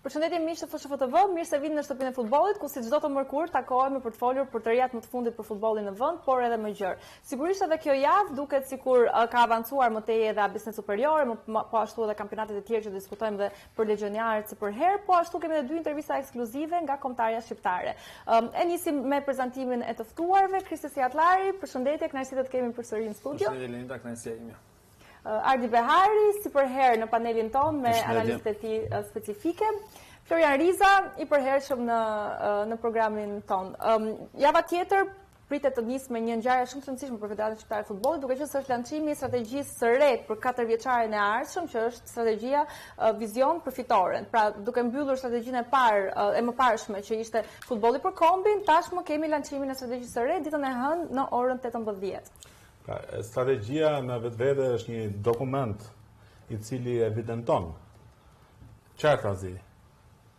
Përshëndetje miq të FSHF TV, mirë se vini në shtëpinë e futbollit, ku si çdo të mërkur takohemi për të folur për të rijat më të fundit për futbollin në vend, por edhe më gjërë. Sigurisht edhe kjo javë duket sikur ka avancuar më tej edhe Abisnet Superiore, po ashtu edhe kampionatet e tjerë që diskutojmë dhe për legionjarët si për herë, po ashtu kemi edhe 2 intervista ekskluzive nga kombëtarja shqiptare. E nisim me prezantimin e të ftuarve, Kristi Siatlari, përshëndetje, kënaqësi të kemi përsëri në studio. Përshëndetje Linda, kënaqësia ime. Ardi Behari, si për herë në panelin ton me analistë e tij specifike. Florian Riza, i përhershëm në programin ton. Java tjetër pritet të nisë me një ngjarje shumë të rëndësishme për Federatën Shqiptare e Futbollit, duke qenë se është lançimi i strategjisë së re për 4 vjeçarin e ardhshëm, që është strategjia Vizion për fitoren. Pra, duke mbyllur strategjinë e mëparshme që ishte futbolli për kombin, tashmë kemi lançimin e strategjisë së re ditën e hënë në orën 18. Strategjia në vetvete është një dokument i cili evidenton qartazi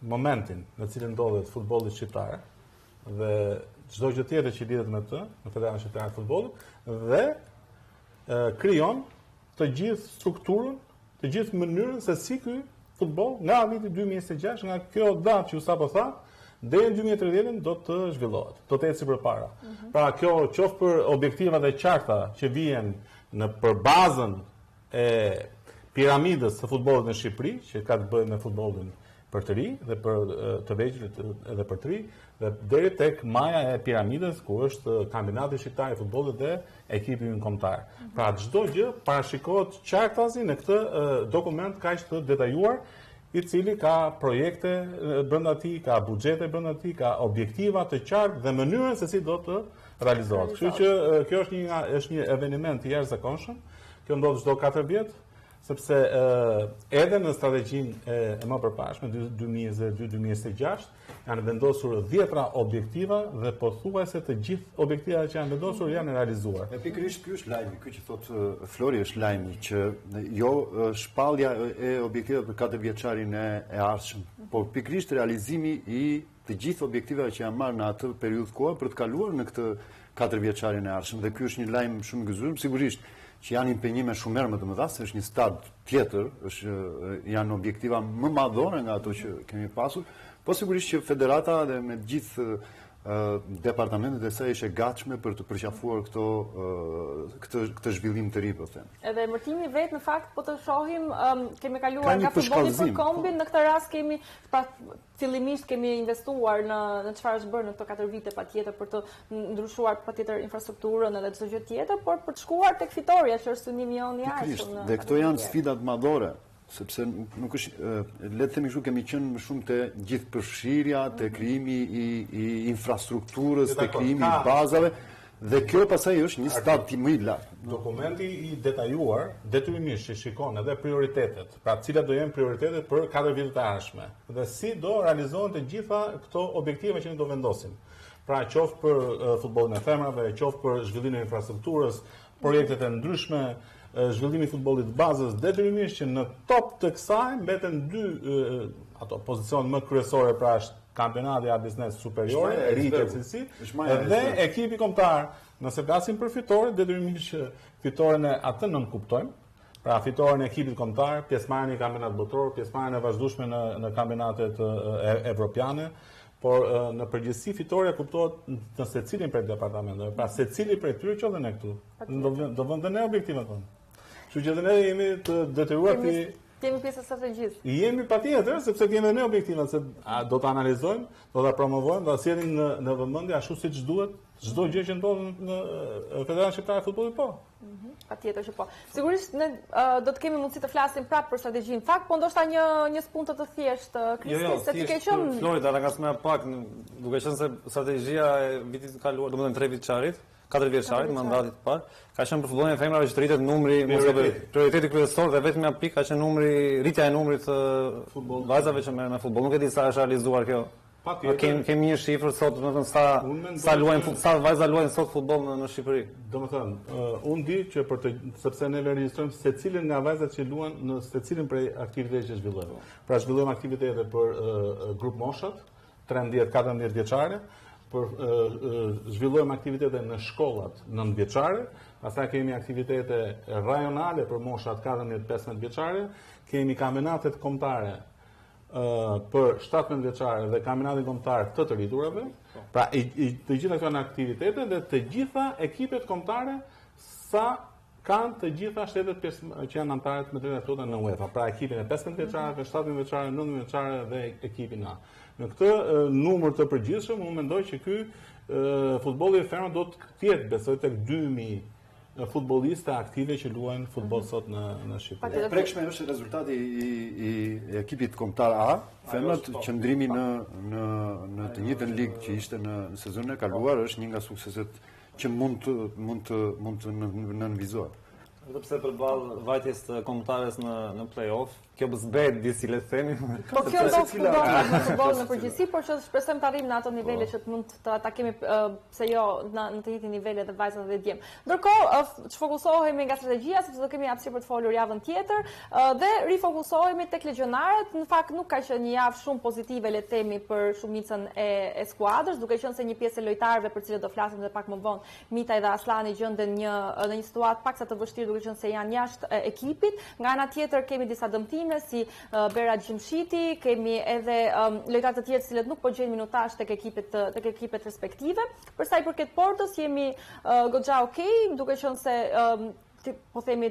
momentin në cilin ndodhet futbolli shqiptar dhe çdo gjë tjetër që lidhet me të në Federatën Shqiptare të Futbollit dhe krijon të gjithë strukturën, të gjithë mënyrën se si ky futboll nga viti 2026, nga kjo datë që sapo tha, deri në 2030 do të zhvillohet, do të ecë përpara. Pra kjo qoftë për objektivat e qarta që vijnë në përbazën e piramidës së futbollit në Shqipëri, që ka të bëjë me futbollin për të ri dhe për të vegjël edhe për të ri, dhe deri tek maja e piramidës ku është kampionati shqiptar i futbollit dhe ekipi kombëtar. Pra çdo gjë parashikohet qartazi në këtë dokument kaq të detajuar, i cili ka projekte brenda tij, ka buxhete brenda tij, ka objektiva të qartë dhe mënyrën se si do të realizohet. Kështu që kjo është një eveniment i jashtëzakonshëm. Kjo ndodh çdo 4 vjet, sepse edhe në strategjinë e më përparshme 2022-2026 janë vendosur 10 objektiva dhe pothuajse të gjithë objektivat që janë vendosur janë realizuar. Pikërisht ky është lajmi, ky që thot Flori është lajmi që jo shpallja e objektivave për 4 vjeçarin e ardhshëm, por pikërisht realizimi i të gjithë objektivave që janë marrë në atë periudhë kohë për të kaluar në këtë 4 vjeçarin e ardhshëm. Dhe ky është një lajm shumë i gëzuar, sigurisht që janë impenjime shumë herë më të mëdha, se është një stad tjetër, janë objektiva më madhore nga ato që kemi pasur, po sigurisht që federata dhe me gjithë departamentet e saj është e gatshme për të përqafuar këtë zhvillim të ri, po them. Edhe emërtimi vetë në fakt po të shohim, kemi kaluar nga futbolli për kombin, në këtë rast kemi fillimisht kemi investuar në çfarë është bërë në këto 4 vite patjetër për të ndryshuar patjetër infrastrukturën edhe çdo gjë tjetër, por për të shkuar tek fitoria që është synimi jon i ardhshëm. Dhe këto janë sfidat madhore, sepse nuk është, le të themi kështu, kemi qenë më shumë te gjithë përfshirja, te krijimi i infrastrukturës, te krijimi i bazave, dhe kjo pastaj është një stad më i lartë. Dokumenti i detajuar detyrimisht që shikon edhe prioritetet, pra cilat do jenë prioritetet për 4 vjetet e ardhshme dhe si do realizohen të gjitha këto objektive që ne do vendosim. Pra qoftë për futbollin e femrave, qoftë për zhvillimin e infrastrukturës, projektet e ndryshme, zhvillimi i futbollit bazës, detyrimisht që në top të kësaj mbeten 2 pozicione më kryesore, pra është kampionati Abisnet Superiore, rritje cilësi, dhe ekipi kombëtar. Nëse flasim për fitore, detyrimisht që fitoren e atë nënkuptojmë, pra fitoren e ekipit kombëtar, pjesëmarrjen në kampionat botror, pjesëmarrjen e vazhdueshme në kampionatet evropiane, por në përgjithësi fitoria kuptohet në secilin prej departamenteve, pra secili prej tyre që dhe ne këtu, do vënë ne objektivat tonë. Kështu që ne jemi të detyruar Kemi pjesë të strategjisë. Jemi patjetër, sepse kemi ne objektivat, se do të analizojmë, do ta promovojmë, do ta sjellim në vëmendje ashtu siç duhet çdo gjë që ndodh në Federatën Shqiptare e Futbollit, po. Patjetër që po. Sigurisht ne do të kemi mundësi të flasim prapë për strategjinë. Fakt, po ndoshta një spuntë të thjeshtë, Kristi, se ti ke qenë Florida nga më pak, duke qenë se strategjia e vitit të kaluar, domethënë 3 vjeçarit, 4 vjeçarit, mandatit të parë, ka qenë për futbollin e femrave që të rritet numri, prioriteti kryesor dhe vetëm pikë ka qenë rritja e numrit të vajzave që merren me futboll. Nuk e di sa është realizuar kjo. Kemi një shifër sot, domethënë sa vajza luajnë sot futboll në Shqipëri. Domethënë, unë di që sepse ne registrojmë secilin nga vajzat që luan në secilin prej aktiviteteve që zhvillojmë. Pra zhvillojmë aktivitete për grup moshat, 13-14 vjeçare, për zhvillojmë aktivitete në shkollat 9 vjeçare, pastaj kemi aktivitete rajonale për moshat 14-15 vjeçare, kemi kampionatet kombëtare për 17 vjeçare dhe kampionatin kombëtar të rriturave. Pra të gjitha këto janë aktivitete dhe të gjitha ekipet kombëtare sa kanë të gjitha shtetet që janë anëtarë të mbretërisë flota në UEFA. Pra ekipin e 15 vjeçarëve, 17 vjeçare, 19 vjeçare dhe ekipin A. Në këtë numër të përgjithshëm, unë mendoj që ky futbolli i femrave do të ketë besoj tek 2000 futbolliste aktive që luajnë futboll sot në Shqipëri. E prekshme është rezultati i ekipit kombëtar A, femrat qëndrimi në të njëjtën ligë që ishte në sezonin e kaluar është një nga sukseset që mund të nënvizohet. Edhe pse përballë vajtjes të kombëtares në play-off, kjo bëzbet disi le të themi. Po kjo do futboll në përgjithësi, por që shpresojmë të arrijmë në ato nivele që mund të ta kemi pse jo në të njëjtin nivel edhe vajzat dhe djem. Ndërkohë, çfokusohemi nga strategjia sepse do kemi hapësirë për të folur javën tjetër dhe rifokusohemi tek legionarët. Në fakt nuk ka qenë një javë shumë pozitive le të themi për shumicën e skuadrës, duke qenë se një pjesë e lojtarëve për cilët do flasim edhe pak më vonë, Mitaj dhe Aslani gjenden në një situatë paksa të vështirë duke qenë se janë jashtë ekipit. Nga ana tjetër kemi disa dëmtime si Berat Gjimshiti, kemi edhe lojtarë të tjerë cilët nuk po gjejnë minutazh tek ekipet respektive. Për sa i përket Portës jemi goxha okay, duke qenë se po themi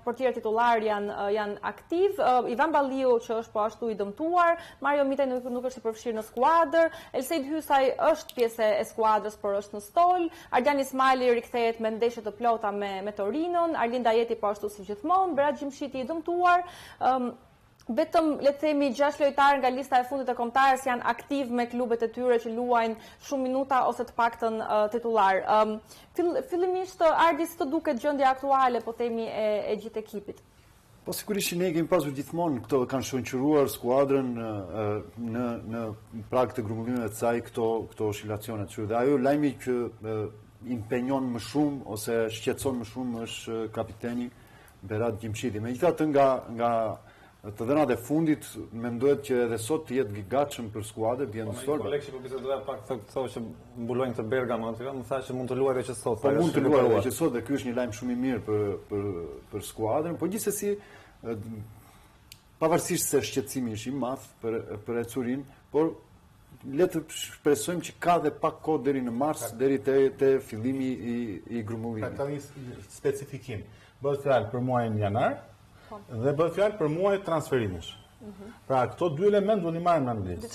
portierët titullar janë aktiv. Ivan Balliu që është po ashtu i dëmtuar, Mario Mitaj nuk është i përfshirë në skuadër, Elseid Hysaj është pjesë e skuadrës por është në stol, Ardian Ismaili rikthehet me ndeshje të plota me Torinon, Arlinda Jeti po ashtu si gjithmonë, Berat Gjimshiti i dëmtuar. Vetëm le të themi 6 lojtarë nga lista e fundit e kombëtarës janë aktiv me klubet e tyre që luajnë shumë minuta ose të paktën titullar. Fillimisht Ardi si të duket gjendja aktuale po themi e gjithë ekipit? Po sigurisht ne kemi pasur gjithmonë këto kanë shoqëruar skuadrën në prag të grumbullimeve të saj këto oscilacione të dhe ajo lajmi që impenjon më shumë ose shqetëson më shumë është kapiteni Berat Gjimshiti. Megjithatë nga të dhënat e fundit, mendohet që edhe sot të jetë gatshëm për skuadrën, të jenë në stol. Kolegë që po bisedoja pak thonë që mbulojnë të Bergamo aty, më thash që mund të luajë që sot. Po mund të luajë që sot dhe ky është një lajm shumë i mirë për skuadrën, por gjithsesi pavarësisht se shqetësimi është i madh për Ecurin, por le të shpresojmë që ka dhe pak kohë deri në mars, deri te fillimi i grumbullimit. Ka një specifikim. Bëhet fjalë për muajin janar dhe bëhet fjalë për muaj transferimesh. Pra këto dy elementë do t'i marrim në analizë,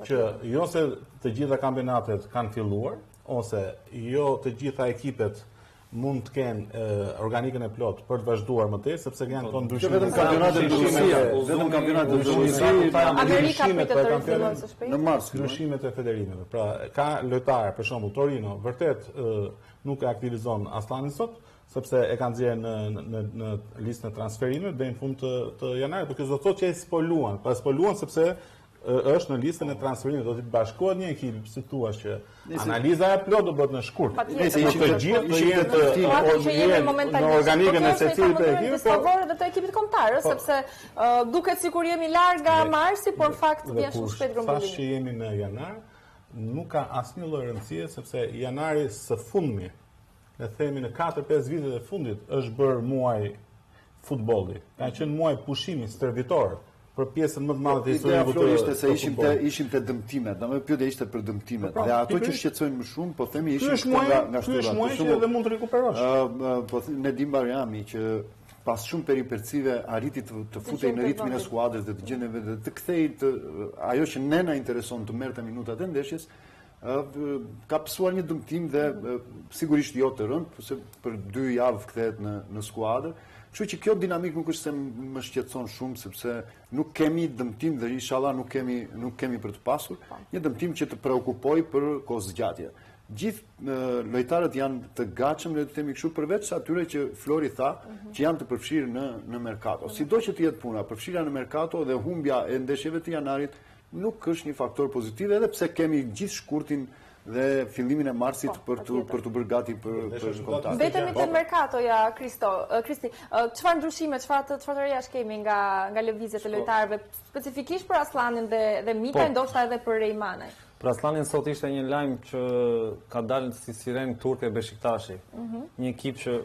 që jo se të gjitha kampionatet kanë filluar, ose jo të gjitha ekipet mund të kenë organikën e plot për të vazhduar më tej, sepse janë këto ndryshime. Vetëm kampionatet e Rusia, Amerika pritet të rifillojë së shpejti. Në mars, ndryshimet e federimeve. Pra ka lojtarë, për shembull Torino, vërtet nuk e aktivizon Aslani sot, sepse e kanë nxjerrë në listën e transferimeve deri në fund të janarit, por kjo do të thotë që spoluan. Pa spoluan sepse është në listën e transferimeve, do të bashkohet një ekip, si thua që analiza e plot do bëhet në shkurt. Nëse të gjithë të jenë në organikën e secilit të ekipit, po favor të ekipit kombëtar, sepse duket sikur jemi larg nga marsi, por në fakt vjen shumë shpejt grumbullimi. Tash që jemi në janar, nuk ka asnjë lloj rëndësie sepse janari së fundmi, le të themi në 4-5 vitet e fundit, është bërë muaj futbolli. Ka qenë muaj pushimi stërvitor për pjesën më të madhe të historisë të ishte se ishim te dëmtimet, domethënë pyetja ishte për dëmtimet. Dhe ato që shqetësojnë më shumë, po themi ishin nga Ky është muaj që edhe mund të rikuperosh. Po Nedim Bariami që pas shumë peripercive arriti të futej në ritmin e skuadrës dhe të gjendeve dhe të kthej ajo që ne na intereson të merrte minutat e ndeshjes, ka pësuar një dëmtim dhe sigurisht jo të rënd, se për 2 javë kthehet në skuadër. Kështu që kjo dinamik nuk është se më shqetëson shumë, sepse nuk kemi dëmtim dhe inshallah nuk kemi për të pasur, një dëmtim që të preokupoj për kohëzgjatje. Gjithë lojtarët janë të gatshëm, le të themi kështu, përveç atyre që Flori tha, që janë të përfshirë në merkato. Sido që të jetë puna, përfshirja në merkato dhe humbja e ndeshjeve të janarit nuk është një faktor pozitiv, edhe pse kemi gjithë shkurtin dhe fillimin e marsit për të bërë gati për kontakt. Vetëm te merkatoja, Kristi, çfarë ndryshime, çfarë të rejash kemi nga lëvizjet e lojtarëve, specifikisht për Aslanin dhe Mitaj, ndoshta edhe për Rejmanaj? Për Aslanin sot ishte një lajm që ka dalë si siren turke Beshiktashi. Një ekip që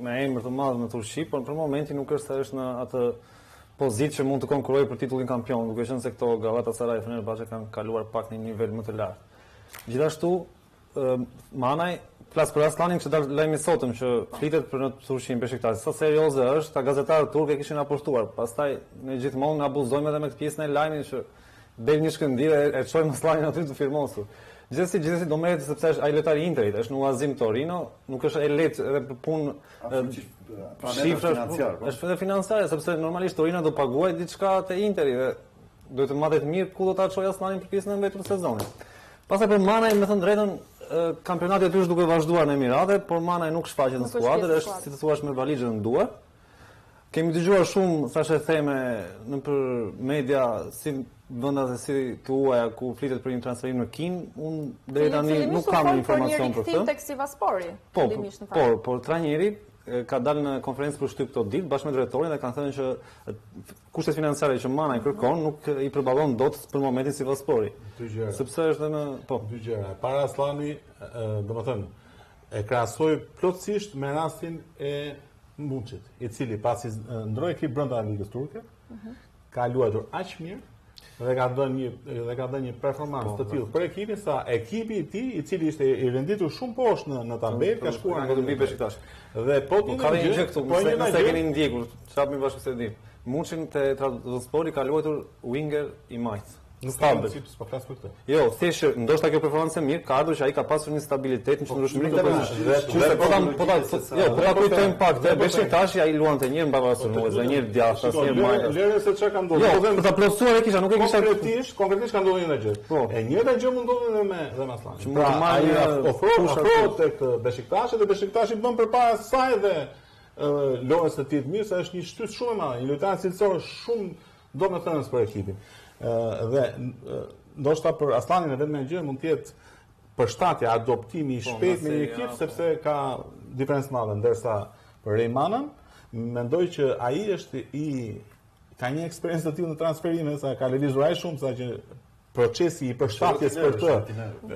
me emër të madh në Turqi, por për momentin nuk është se është në atë pozitë që mund të konkurrojë për titullin kampion, duke qenë se këto Galatasaray, Fenerbahçe kanë kaluar pak në një nivel më të lartë. Gjithashtu, Manaj flas për Aslanin që dal lajmi sotëm që flitet për në Turqin Beşiktaş. Sa serioze është, ta gazetarët turk e kishin raportuar. Pastaj ne gjithmonë abuzojmë edhe me këtë pjesën e lajmit që del një shkëndijë e çojmë Aslanin aty të firmosur. Gjithsesi do merret sepse ai lojtari i Interit, është në Uazim Torino, nuk është e lehtë edhe për punë shifra është edhe financiare, sepse normalisht Torino do paguaj diçka te Interi dhe duhet të marrë të mirë ku do ta çojë Aslanin për pjesën e mbetur të sezonit. Pastaj për Manaj, me thënë drejtën, kampionati aty është duke vazhduar në Emirate, por Manaj nuk shfaqet në skuadër, është si të thuash me valixhen në duar. Kemi dëgjuar shumë, thashë theme nëpër media si vendat e si tuaja ku flitet për një transferim në Kin, unë deri tani nuk kam informacion për këtë. Tek Sivaspori, por trajneri ka dalë në konferencë për shtyp këto ditë bashkë me drejtorin dhe kanë thënë që kushtet financiare që Manaj kërkon nuk i përballon dot për momentin Sivaspori. Sepse është në dy gjëra. Para Aslani, domethënë, e krahasoi plotësisht me rastin e Muçit, i cili pasi ndroi ekip brenda ligës turke, ka luajtur aq mirë dhe ka dhënë një performancë të tillë për ekipin sa ekipi i tij, i cili ishte i renditur shumë poshtë në tabelë, ka shkuar në mbi Beşiktaş. Dhe po ti ka një gjë këtu, nëse keni ndjekur, çfarë më bashkë se di. Muçin te Trabzonspori ka luajtur winger i Majt. Në stabël, si po flas për këtë. Jo, thjesht ndoshta kjo performancë mirë ka ardhur që ai ka pasur një stabilitet në qëndrueshmëri të pozicionit. Po ta kujtojmë pak te Beşiktashi, ai luante një herë mbava Sunues, dhe një herë djathtas, një herë Majta. Lere se çka ka ndodhur. Jo, për ta plotësuar e kisha, nuk e kisha konkretisht ka ndodhur një gjë. E njëjta gjë mund ndodhi me Aslanin. Pra ai ofrohet tek Beşiktashi dhe Beşiktashi bën përpara saj dhe lojës së tij të mirë, sa është një shtyt shumë e madh, një lojtar cilësor shumë domethënës për ekipin. Dhe ndoshta për Aslanin edhe me gjë mund të jetë përshtatja, adoptimi i shpejt me një ekip sepse ka diferencë madhe, ndërsa për Rejmanën mendoj që ai është ka një eksperiencë të tillë në transferime, sa ka lëvizur ai shumë, sa që procesi i përshtatjes për të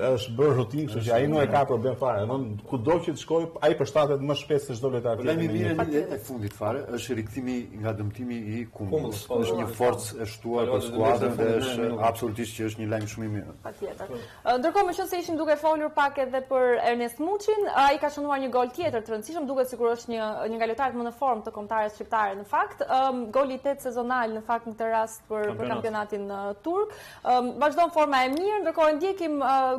është bërë rutinë, kështu që ai nuk e ka problem fare. Kudo që të shkojë, ai përshtatet më shpejt se çdo lojtar tjetër. Lajmi mirë e fundit fare është rikthimi nga dëmtimi i Kumbullës. Është një forcë e shtuar për skuadrën dhe është absolutisht që është një lajm shumë i mirë. Patjetër. Ndërkohë më se ishim duke folur pak edhe për Ernest Muçin, ai ka shënuar një gol tjetër të rëndësishëm, duket sikur është një nga lojtarët më në formë të kombëtarëve shqiptarë në fakt. Goli i tetë sezonal në fakt në këtë rast për kampionatin turk. Vazhdon forma e mirë, ndërkohë ndjekim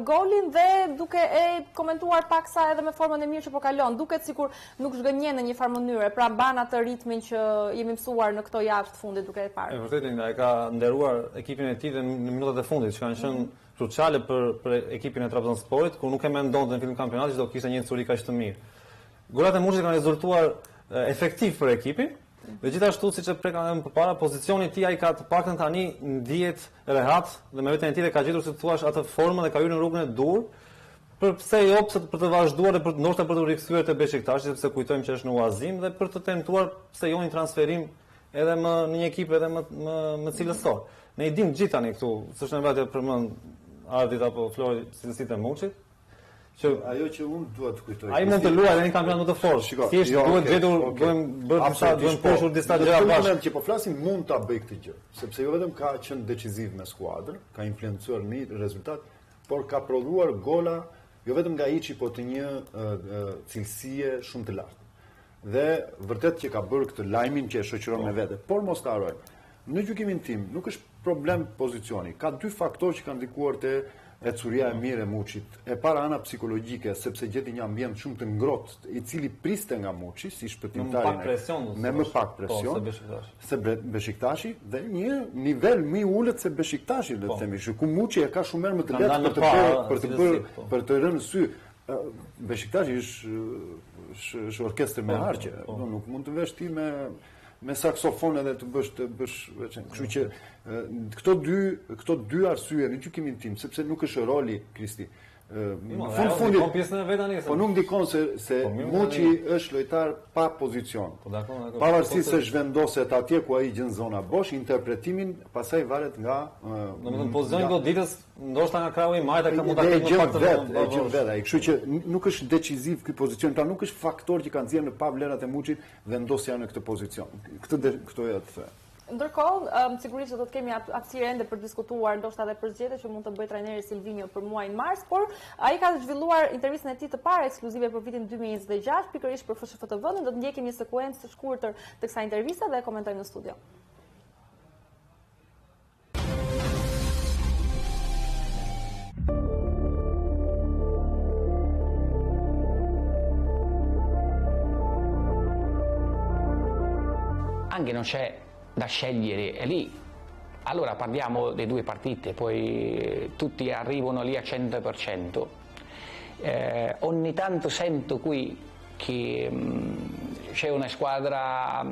golin dhe duke e komentuar paksa edhe me formën e mirë që po kalon. Duket sikur nuk zhgënjen në një farë mënyre, pra mban atë ritmin që jemi mësuar në këto javë të fundit duke e parë. Vërtet ai ka nderuar ekipin e tij në minutat e fundit, që kanë qenë kruciale për ekipin e Trabzonsporit, ku nuk e mendonte në fillim kampionatit se do kishte një histori kaq të mirë. Golat e Muçit kanë rezultuar efektiv për ekipin. Dhe gjithashtu, siç e prekam edhe më përpara, pozicioni i tij ai ka të paktën tani ndihet rehat dhe me veten e tij ka gjetur si të thuash atë formën dhe ka hyrë në rrugën e dur. Pse jo, për të vazhduar dhe ndoshta për të rikthyer te Beşiktashi, sepse kujtojmë që është në Uazim dhe për të tentuar pse jo një transferim edhe në një ekip edhe më cilësor. Ne i dim gjithë tani këtu, s'është nevojë të përmend Ardit apo Flori cilësitë e Muçit. Ajo që unë dua të kujtoj. Ai mund të luajë në një kampionat më të fortë. Thjesht duhet gjetur, duhen pushur disa gjëra bashkë. Në që po flasim mund ta bëj këtë gjë, sepse jo vetëm ka qenë decisiv me skuadrën, ka influencuar në rezultat, por ka prodhuar gola jo vetëm nga hiçi, por të një cilësie shumë të lartë. Dhe vërtet që ka bërë këtë lajmin që e shoqëron me vete, por mos ta harrojmë. Në gjykimin tim nuk është problem pozicioni. Ka dy faktorë që kanë ndikuar te ecuria e mirë e Muçit, e para ana psikologjike, sepse gjeti një ambient shumë të ngrohtë, i cili priste nga Muçi, si shpëtimtari me më pak presion se Beşiktashi dhe një nivel më i ulët se Beşiktashi, le të themi, ku Muçi e ka shumë më të lehtë për të rënë sy. Beşiktashi është orkestër me harqe, nuk mund të vesh ti me saksofon edhe të bësh veçan. Kështu që këto dy arsye në gjykimin tim, sepse nuk është roli Kristi. Po nuk ndikon se Muçi është lojtar pa pozicion. Pavarësisht se zhvendoset atje ku ai gjen zona bosh, interpretimin pastaj varet nga domethënë pozicioni i ditës, ndoshta nga krahu i Majta ka mund ta ketë më pak të vetë. Kështu që nuk është decisiv ky pozicion, pra nuk është faktor që ka nxjerrë në pa vlerat e Muçit vendosja në këtë pozicion. Këtë ja të them. Ndërkohë, sigurisht do të kemi aftësirë ende për diskutuar, ndoshta edhe për zgjedhje që mund të bëjë trajneri Silvinho për muajin mars, por ai ka zhvilluar intervistën e tij të parë ekskluzive për vitin 2026, pikërisht për FSHFTV-n. Do të ndjekim një sekuencë të shkurtër të kësaj interviste dhe e komentojmë në studio. Anche non c'è da scegliere, è lì. Allora parliamo delle due partite, poi tutti arrivano lì a 100%. Ogni tanto sento qui che c'è una squadra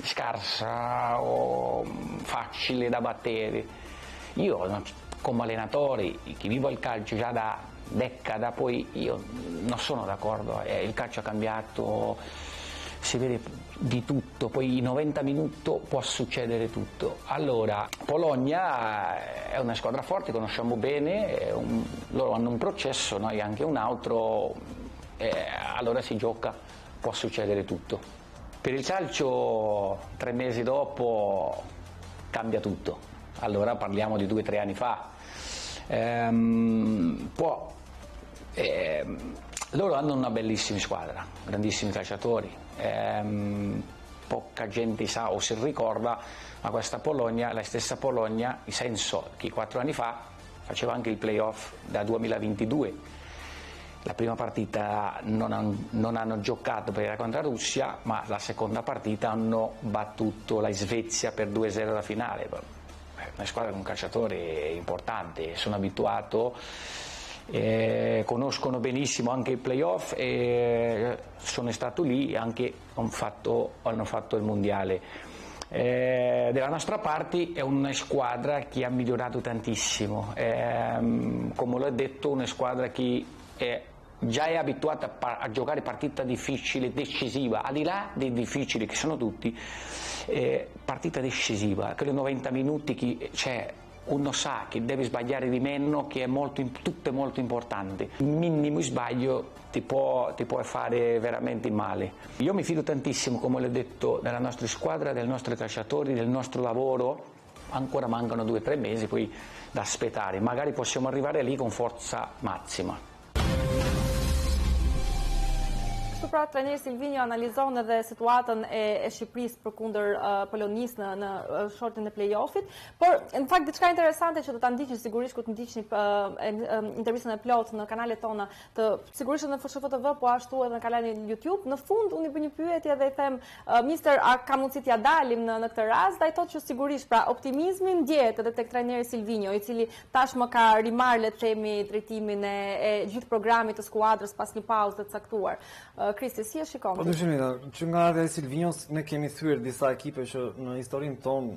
scarsa o facile da battere. Io come allenatore che vivo il calcio già da decada, poi io non sono d'accordo, il calcio ha cambiato, si vede di tutto, poi in 90 minuti può succedere tutto. Allora, Bologna è una squadra forte, conosciamo bene, loro hanno un processo, noi anche un altro, allora si gioca, può succedere tutto. Per il calcio 3 mesi dopo cambia tutto, allora parliamo di 2 o 3 anni fa. Loro hanno una bellissima squadra, grandissimi calciatori, poca gente sa o si ricorda, ma questa Polonia, la stessa Polonia, nel senso che 4 anni fa faceva anche il playoff da 2022. La prima partita non hanno giocato perché era contro la Russia, ma la seconda partita hanno battuto la Svezia per 2-0 alla finale. Una squadra con un calciatore importante, sono abituato. Conoscono benissimo anche i playoff e sono stato lì e anche hanno fatto il mondiale. Della nostra parte è una squadra che ha migliorato tantissimo, come l'ho detto, una squadra che già è abituata a giocare partita difficile, decisiva, al di là dei difficili che sono tutti, partita decisiva, quelle 90 minuti che c'è. Uno sa che deve sbagliare di meno, che tutto è molto importante. Il minimo sbaglio ti può fare veramente male. Io mi fido tantissimo, come l'ho detto, della nostra squadra, dei nostri calciatori, del nostro lavoro. Ancora mancano 2 o 3 mesi poi da aspettare. Magari possiamo arrivare lì con forza massima. Pra, trajneri Silvinho analizon edhe situatën e Shqipërisë përkundër Polonisë në shortin e play-offit, por në fakt diçka interesante që do ta ndiqni sigurisht kur të ndiqni intervistën e plotë në kanalet tona, sigurisht në FSHFTV, po ashtu edhe në kanalin YouTube. Në fund unë i bëj një pyetje dhe i them, mister, a ka mundësi t'ja dalim në këtë rast? Ai thotë që sigurisht, pra, optimizmi ndjehet edhe tek trajneri Silvinho, i cili tashmë ka rimar, le të themi, drejtimin e gjithë programit të skuadrës pas një pauze të caktuar. Kristi, si e shikon? Po dyshimi, që nga ardha e Silvinhos ne kemi thyer disa ekipe që në historinë tonë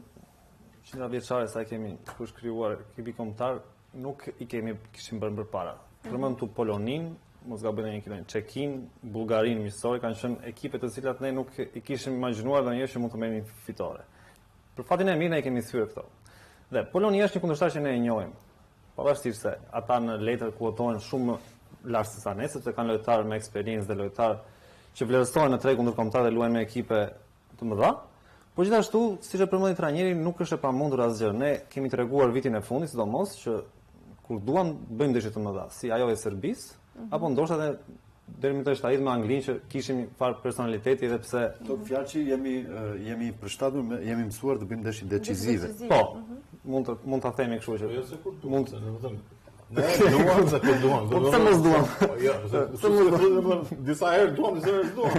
100 vjeçare sa kemi shkruar ekipi kombëtar, nuk i kishim bërë përpara. Përmend tu Polonin, mos gabojmë një ekipin, Çekin, Bullgarin, miqësor, kanë qenë ekipe të cilat ne nuk i kishim imagjinuar ndonjëherë që mund të merrin fitore. Për fatin e mirë ne kemi thyer këto. Dhe Polonia është një kundërshtar që ne e njohim. Pavarësisht se ata në letër kuotohen shumë lart se sa ne, sepse kanë lojtarë me eksperiencë dhe lojtarë që vlerësohen në tregun ndërkombëtar dhe luajnë me ekipe të mëdha. Por gjithashtu, siç e përmendi trajneri, nuk është e pamundur asgjë. Ne kemi treguar vitin e fundit, sidomos që kur duan bëjmë ndeshje të mëdha, si ajo e Serbisë, apo ndoshta edhe deri më të shtarit me Anglinë që kishim far personaliteti edhe pse to fjalë që jemi përshtatur, jemi mësuar të bëjmë ndeshje decisive. Po, mund ta themi kështu që jo se kur mund të, domethënë ne duam se kur duam. Po pse mos duam? Jo, se disa herë duam, disa herë duam.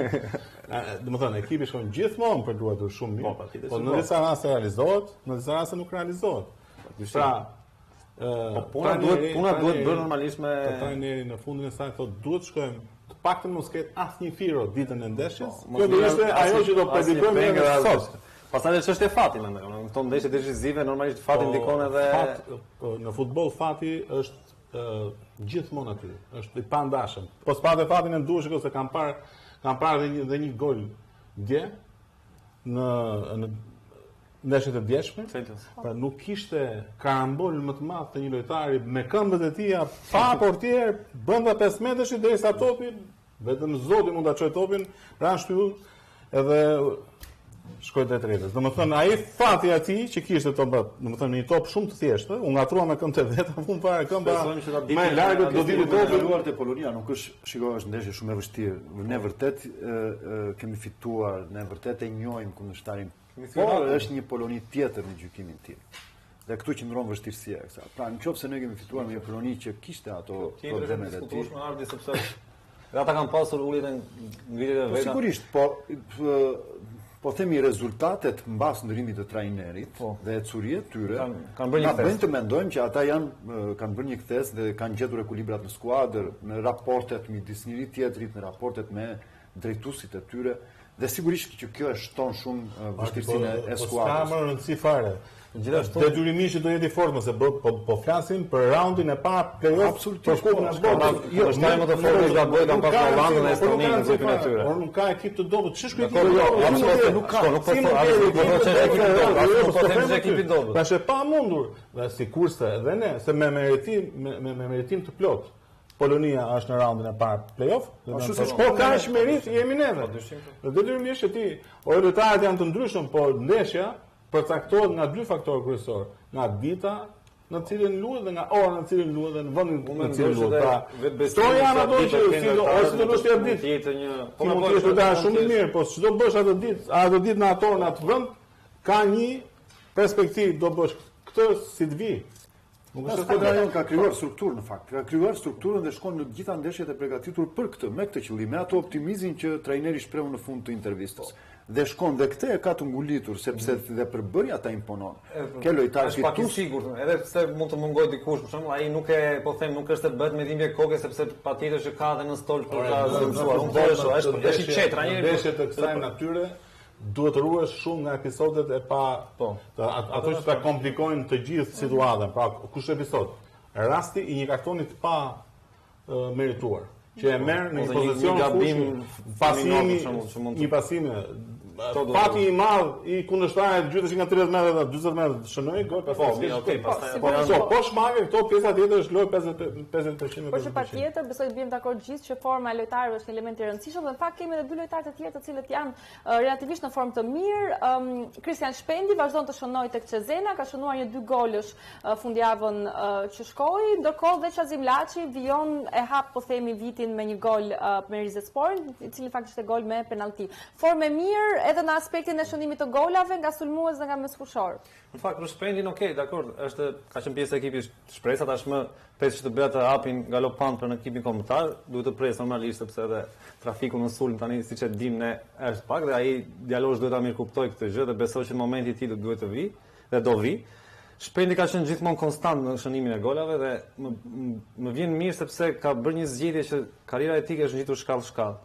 Domethënë ekipi shkon gjithmonë për luajtur shumë mirë. Po në disa raste realizohet, në disa raste nuk realizohet. Pra, puna duhet bërë normalisht me trajneri në fundin e saj thotë duhet shkojmë të paktën mos ketë asnjë firo ditën e ndeshjes. Kjo do ishte ajo që do predikojmë ne sot. Pastaj ç'është e fati mendoj. Në këto ndeshje decisive normalisht fati ndikon edhe në futboll fati është gjithmonë aty. Është i pandashëm. Po s'patë fatin e nduar shikoj se kam parë edhe një gol dje në ndeshjet e djeshme. Pra nuk kishte karambol më të madh të një lojtari me këmbët e tija pa portier brenda 5 metrash derisa topi vetëm Zoti mund ta çojë topin, pra shtyll edhe shkoj drejtës. Domethënë ai fati atij që kishte topat, domethënë një top shumë të thjeshtë, u ngatrua me këmbë të vet, fund fare këmba më e largët do ditë topi te Polonia, nuk është, shikoj, është ndeshje shumë e vështirë. Ne vërtet kemi fituar, ne vërtet e njohim kundërshtarin. Por është një Poloni tjetër në gjykimin tim. Dhe këtu qëndron vështirësia e kësaj. Pra, nëse ne kemi fituar me një Poloni që kishte ato problemet e tij. Dhe ata kanë pasur uljet e ngritjeve veta. Sigurisht, po themi rezultatet mbas ndërimit të trajnerit dhe ecuriet tyre kanë bërë një kthes. Bëjnë të mendojmë që ata kanë bërë një kthes dhe kanë gjetur ekuilibrat në skuadër, në raportet midis njëri tjetrit, në raportet me drejtuesit e tyre. Dhe sigurisht që kjo e shton shumë vështirësinë e skuadrës. Po s'ka më rëndësi fare. Gjithashtu detyrimisht do jetë i fortë, se po flasim për raundin e parë play-off. Absolutisht. Jo, është më të fortë që gaboj kanë pasur Holandën dhe Estoninë në grupin e tyre. Por nuk ka ekip të dobët. Ç'është ky ekip? Jo, nuk ka. Nuk po them se ekipi i dobët. Tash e pa mundur. Dhe sikurse edhe ne, se me meritim të plot. Polonia është në raundin e parë play-off. Po ka as merit, jemi neve. Dhe detyrimisht që ti, lojtarët janë të ndryshëm, por ndeshja përcaktohet nga dy faktorë kryesor, nga dita në cilën luhet dhe nga ora në cilën luhet dhe në vendin në cilën luhet. Këto janë ato që ose do të shtë ditë. Ti mund të jesh lojtar shumë i mirë, po çdo bësh atë ditë në atë orë në atë vend, ka një perspektivë, do bësh këtë si të vi. Skuadra ka krijuar strukturë në fakt. Ka krijuar strukturën dhe shkon në gjitha ndeshjet e përgatitur për këtë, me këtë qëllim, me ato optimizmin që trajneri shprehu në fund të intervistës. Dhe shkon dhe këtë e ka të ngulitur sepse dhe përbërja ta imponon. Ke lojtarë që pak i sigurt, edhe pse mund të mungojë dikush, për shembull, ai nuk është të bëhet me dhimbje koke sepse patjetër që ka edhe në stol për ta zëvendësuar. Unë thosha, është i qetë trajneri. Ndeshje të kësaj natyre duhet të ruhesh shumë nga episodet e pa ato që ta komplikojnë të gjithë situatën. Pra, kush episod? Rasti i një kartonit pa merituar, që e merr në një pozicion gabim një pasim pati i madh i kundërshtarit gjytesh nga 30 metra dhe 40 metra shënoi gol po shmangë këto pjesa tjetër është lojë 50%. Por që patjetër besoj të bëjmë dakord gjithë që forma e lojtarëve është një element i rëndësishëm dhe në fakt kemi edhe dy lojtarë të tjerë të cilët janë relativisht në formë të mirë. Kristian Shpendi vazhdon të shënojë tek Cezena, ka shënuar një 2 golësh fundjavën që shkoi, ndërkohë dhe Çazim Laçi vijon e hap po themi vitin me një gol me Rizespor, i cili fakt ishte gol me penallti. Formë mirë edhe në aspektin e shënimit të golave nga sulmues dhe nga mesfushor. Në fakt, për Shpendin, okej, dakord, ka qenë pjesë e ekipit Shpresa, tashmë pesë që të bëja të hapin galopant për në ekipin kombëtar, duhet të presë normalisht sepse edhe trafiku në sulm tani siç e dim ne është pak dhe ai djalosh duhet ta mirëkuptojë këtë gjë dhe besoj që në momentin i tij duhet të vi dhe do vi. Shpendi ka qenë gjithmonë konstant në shënimin e golave dhe më vjen mirë sepse ka bërë një zgjidhje që karriera e tij është ngjitur shkallë.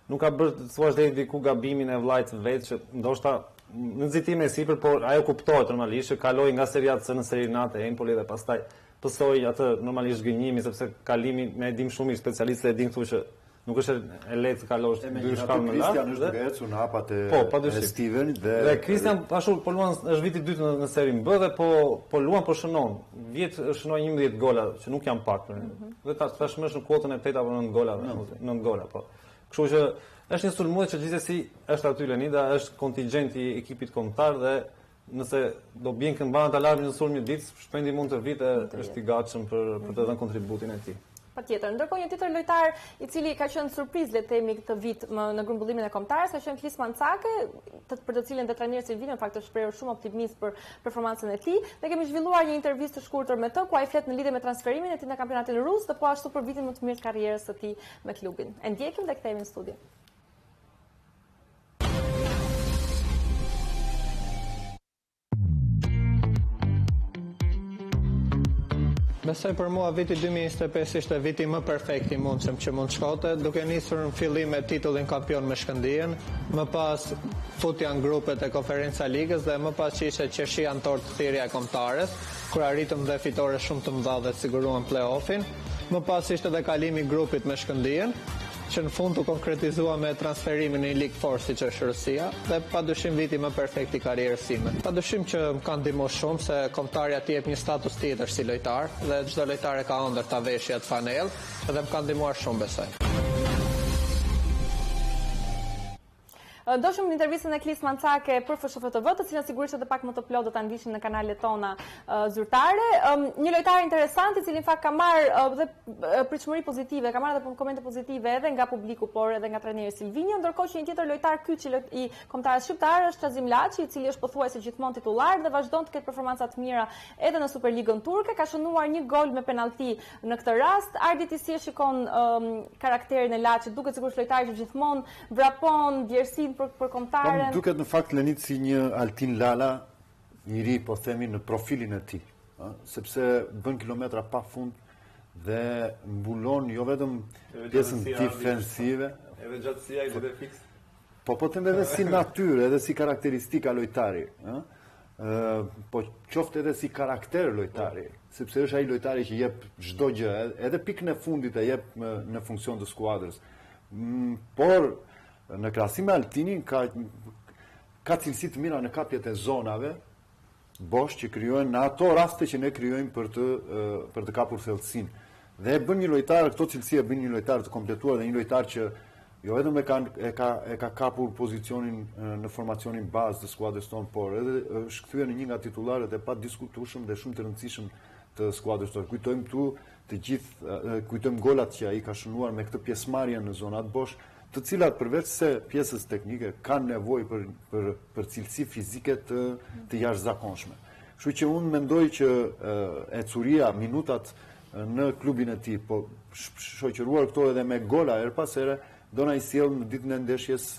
Nuk ka bërë thuaç deri diku gabimin e vllajt vet që ndoshta në nxitim e sipër, por ajo kuptohet normalisht që kaloi nga Seria C në Serie A të Empoli dhe pastaj pësoi atë normalisht gënjimi sepse kalimi me dim shumë i specialistë e dim këtu që nuk është e lehtë të kalosh dy shkallë më lart. Kristian është duke ecur në hapat e Steven dhe Kristian ashtu po luan është viti i dytë në Serie B dhe po luan po shënon. Vjet shënoi 11 gola që nuk janë pak. Dhe tashmë është në kuotën e 8 apo 9 gola, 9 gola po. Kështu që është një sulmues që gjithsesi është aty Lenida, është kontingjenti i ekipit kombëtar dhe nëse do bien këmbënat alarmi në sulm një ditë, Shpendi mund të vitë është i gatshëm për të dhënë kontributin e tij. Patjetër. Ndërkohë një tjetër lojtar i cili ka qenë surprizë le të themi këtë vit në grumbullimin e kombëtarës ka qenë Klis Mancake, për të cilin dhe trajneri Silvino në fakt është shprehur shumë optimist për performancën e tij. Ne kemi zhvilluar një intervistë të shkurtër me të ku ai flet në lidhje me transferimin e tij në kampionatin rus dhe po ashtu për vitin më të mirë të karrierës së tij me klubin. E ndjekim dhe kthehemi në studio. Besoj për mua viti 2025 ishte viti më perfekt i mundshëm që mund shkote, duke nisur në fillim me titullin kampion me Shkëndijën, më pas futja në grupet e Konferenca Ligës dhe më pas që ishte qershia anëtor të thirrja e kombëtares, kur arritëm dhe fitore shumë të mëdha dhe siguruan play-offin. Më pas ishte edhe kalimi i grupit me Shkëndijën, që në fund u konkretizua me transferimin në League Force siç është Rusia dhe padyshim viti më perfekt i karrierës time. Padyshim që më ka ndihmuar shumë se kombëtarja t'i jep një status tjetër si lojtar dhe çdo lojtar e ka ëndër ta veshë atë fanell dhe më ka ndihmuar shumë besoj. Ndoshëm intervistën e Klis Mancake për FSHFTV, të cilën sigurisht edhe pak më të plot do ta ndiqni në kanalet tona zyrtare. Një lojtar interesant, i cili në fakt ka marrë dhe pritshmëri pozitive, ka marrë edhe komente pozitive edhe nga publiku, por edhe nga trajneri Silvinjo, ndërkohë që një tjetër lojtar kyç i kombëtarës shqiptare është Çazim Laçi, i cili është pothuajse gjithmonë titullar dhe vazhdon të ketë performanca të mira edhe në Superligën turke, ka shënuar një gol me penallti në këtë rast. Ardi, ti si e shikon karakterin e Laçit? Duket sikur është lojtar që gjithmonë vrapon vlerësinë për kombëtaren. Duket në fakt Lenit si një Altin Lala, i ri, po themi, në profilin e tij, sepse bën kilometra pa fund dhe mbulon jo vetëm pjesën defensive, edhe gjatësia i dhe fiks. Po them edhe si natyrë, edhe si karakteristika lojtari, po qoftë edhe si karakter lojtari, sepse është ai lojtari që jep çdo gjë, edhe pikën e fundit e jep në funksion të skuadrës. Por në krahasim me Altinin ka cilësi të mira në kapjet e zonave bosh që krijojnë në ato raste që ne krijojmë për të kapur thellësinë. Dhe e bën një lojtar, këto cilësi e bën një lojtar të kompletuar dhe një lojtar që jo vetëm e ka kapur pozicionin në formacionin bazë të skuadrës tonë, por edhe është kthyer në një nga titullarët e padiskutueshëm dhe shumë të rëndësishëm të skuadrës tonë. Kujtojmë këtu të gjithë, kujtojmë golat që ai ka shënuar me këtë pjesëmarrje në zonat bosh, të cilat përveç se pjesës teknike kanë nevojë për cilësi fizike të jashtëzakonshme. Kështu që unë mendoj që ecuria, minutat në klubin e tij, po shoqëruar këto edhe me gola her pas here, do na i sjell në ditën e ndeshjes,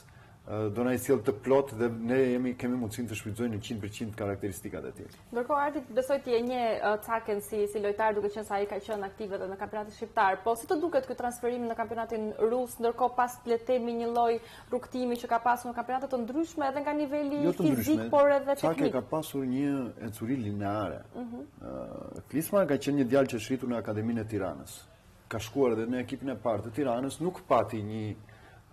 do na i sjell të plot dhe ne kemi mundësinë të shfrytëzojmë 100% karakteristikat e tij. Ndërkohë Arti, besoj ti e një Caken si lojtar, duke qenë se ai ka qenë aktiv edhe në kampionatin shqiptar. Po si të duket ky transferim në kampionatin rus, ndërkohë pas të letemi një lloj rrugtimi që ka pasur në kampionate të ndryshme edhe nga niveli fizik, por edhe teknik. Caken ka pasur një ecuri lineare. Klisman ka qenë një djalë që shritur në Akademinë e Tiranës. Ka shkuar edhe në ekipin e parë të Tiranës, nuk pati një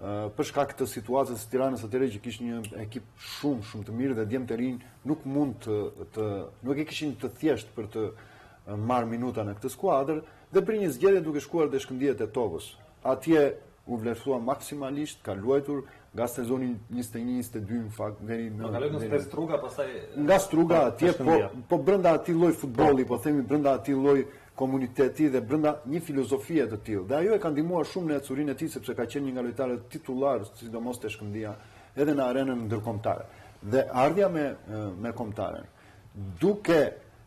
për shkak të situatës së Tiranës atëherë që kishte një ekip shumë të mirë dhe djemt e rinj nuk nuk e kishin të thjesht për të marrë minuta në këtë skuadër dhe për një zgjedhje duke shkuar te shkëndijët e Tokës. Atje u vlerësua maksimalisht, ka luajtur nga sezoni 21-22 në fakt deri në Struga, pastaj nga Struga atje, po brenda atij lloj futbolli, po themi brenda atij lloj komuniteti dhe brenda një filozofie të tillë. Dhe ajo e ka ndihmuar shumë në ecurinë e tij sepse ka qenë një nga lojtarët titullar, sidomos te Shkëndija, edhe në arenën ndërkombëtare. Dhe ardhja me kombëtaren, duke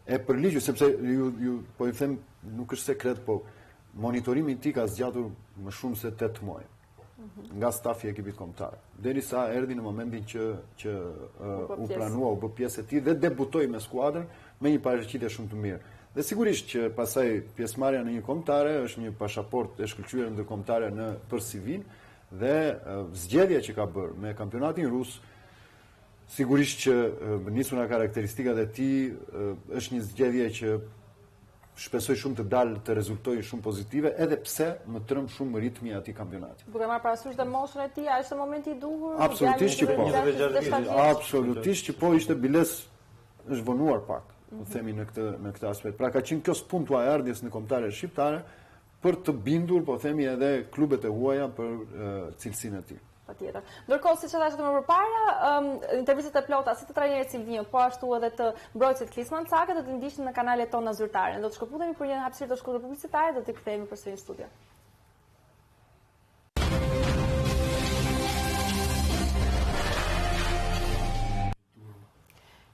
e përligjur, sepse ju po i them, nuk është sekret, po monitorimi i tij ka zgjatur më shumë se 8 muaj. Nga stafi i ekipit kombëtar. Derisa erdhi në momentin që u pranua, u bë pjesë e tij dhe debutoi me skuadrën me një paraqitje shumë të mirë. Dhe sigurisht që pasaj pjesëmarrja në një kombëtare është një pasaportë e shkëlqyer ndërkombëtare për CV-n dhe zgjedhja që ka bërë me kampionatin rus, sigurisht që nisur nga karakteristikat e tij, është një zgjedhje që shpresoj shumë të dalë të rezultojë shumë pozitive, edhe pse më trëm shumë ritmi i atij kampionati. Duke marrë parasysh dhe moshën e tij, a është momenti i duhur? Absolutisht që po. Absolutisht që po, ishte biles është vonuar pak. Themi në këtë aspekt. Pra ka qenë kjo spuntua e ardhjes në kombëtare shqiptare për të bindur, po themi, edhe klubet e huaja për cilësinë e tij. Patjetër. Ndërkohë, siç e thashë më përpara, intervistat e plota si të trajnerit Silvinjo, po ashtu edhe të mbrojtësit Klis Mancake do të ndiqni në kanalet tona zyrtare. Do të shkëputemi për një hapësirë të shkurtër publicitare, do të kthehemi përsëri në studio.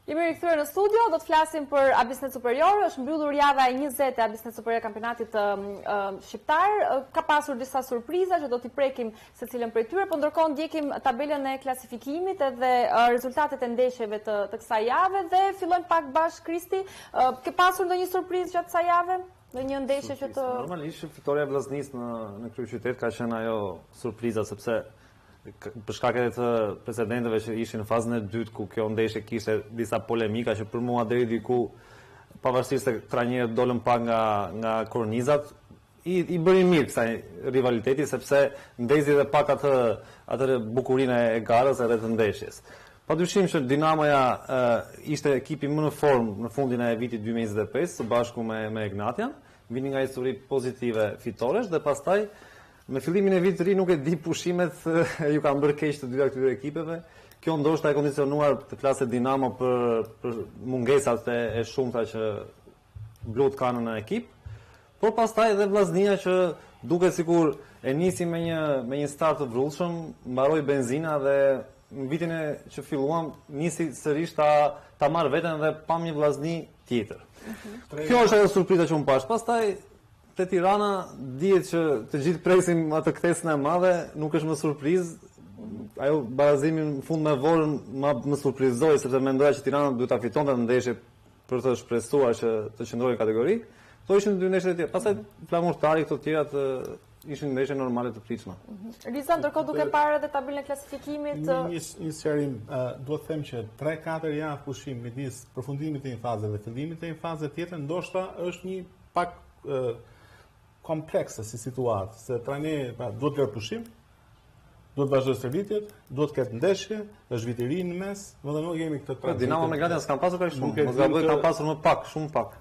Jemi rikthyer në studio, do të flasim për Abisnet Superior. Është mbyllur java e 20 e Abisnet Superior kampionatit shqiptar. Ka pasur disa surpriza që do t'i prekim secilën prej tyre, por ndërkohë ndjekim tabelën e klasifikimit edhe rezultatet e ndeshjeve të kësaj jave dhe fillojmë pak bashkë Kristi. Ke pasur ndonjë surprizë gjatë kësaj jave? Në një ndeshje që të normalisht fitoria e Vllaznisë në kryeqytet ka qenë ajo surpriza sepse për shkak edhe të precedenteve që ishin në fazën e dytë ku kjo ndeshje kishte disa polemika që për mua deri diku pavarësisht se trajnerët dolën pak nga kornizat i bëri mirë kësaj rivaliteti sepse ndezi edhe pak atë bukurinë e garës edhe të ndeshjes. Padyshim që Dinamoja ishte ekipi më në formë në fundin e vitit 2025 së bashku me Ignatian, vini nga histori pozitive fitoresh dhe pastaj me fillimin e vitit të ri nuk e di pushimet ju kanë bërë keq të dyja këtyre ekipeve. Kjo ndoshta e kondicionuar të flasë Dinamo për mungesat e shumta që blut kanë në ekip, por pastaj edhe Vllaznia që duket sikur e nisi me një start të vrullshëm, mbaroi benzina dhe në vitin që filluam nisi sërish ta marr veten dhe pam një Vllazni tjetër. Kjo është ajo surpriza që unë pash. Pastaj te Tirana dihet që të gjithë presim atë ktesën e madhe, nuk është më surprizë. Ajo barazimi në fund me Vorën më surprizoi sepse mendoja që Tirana duhet ta fitonte ndeshje për të shpresuar që të qëndrojë në kategori. Kto ishin dy ndeshjet e tjera. Pastaj Flamurtari këto të tjerat ishin ndeshje normale të pritshme. Riza, ndërkohë duke parë edhe tabelën e klasifikimit. Një sqarim, duhet të them që 3-4 javë pushim midis përfundimit të një faze dhe fillimit të një faze tjetër, ndoshta është një pak komplekse si situatë, se trajneri duhet të lërë pushim, duhet të vazhdojë stërvitjet, duhet të ketë ndeshje, është vit i ri në mes, dhe nuk kemi këtë Dinamo me Gradja s'kan pasur kaq shumë, mos gaboj kanë pasur më pak, shumë pak.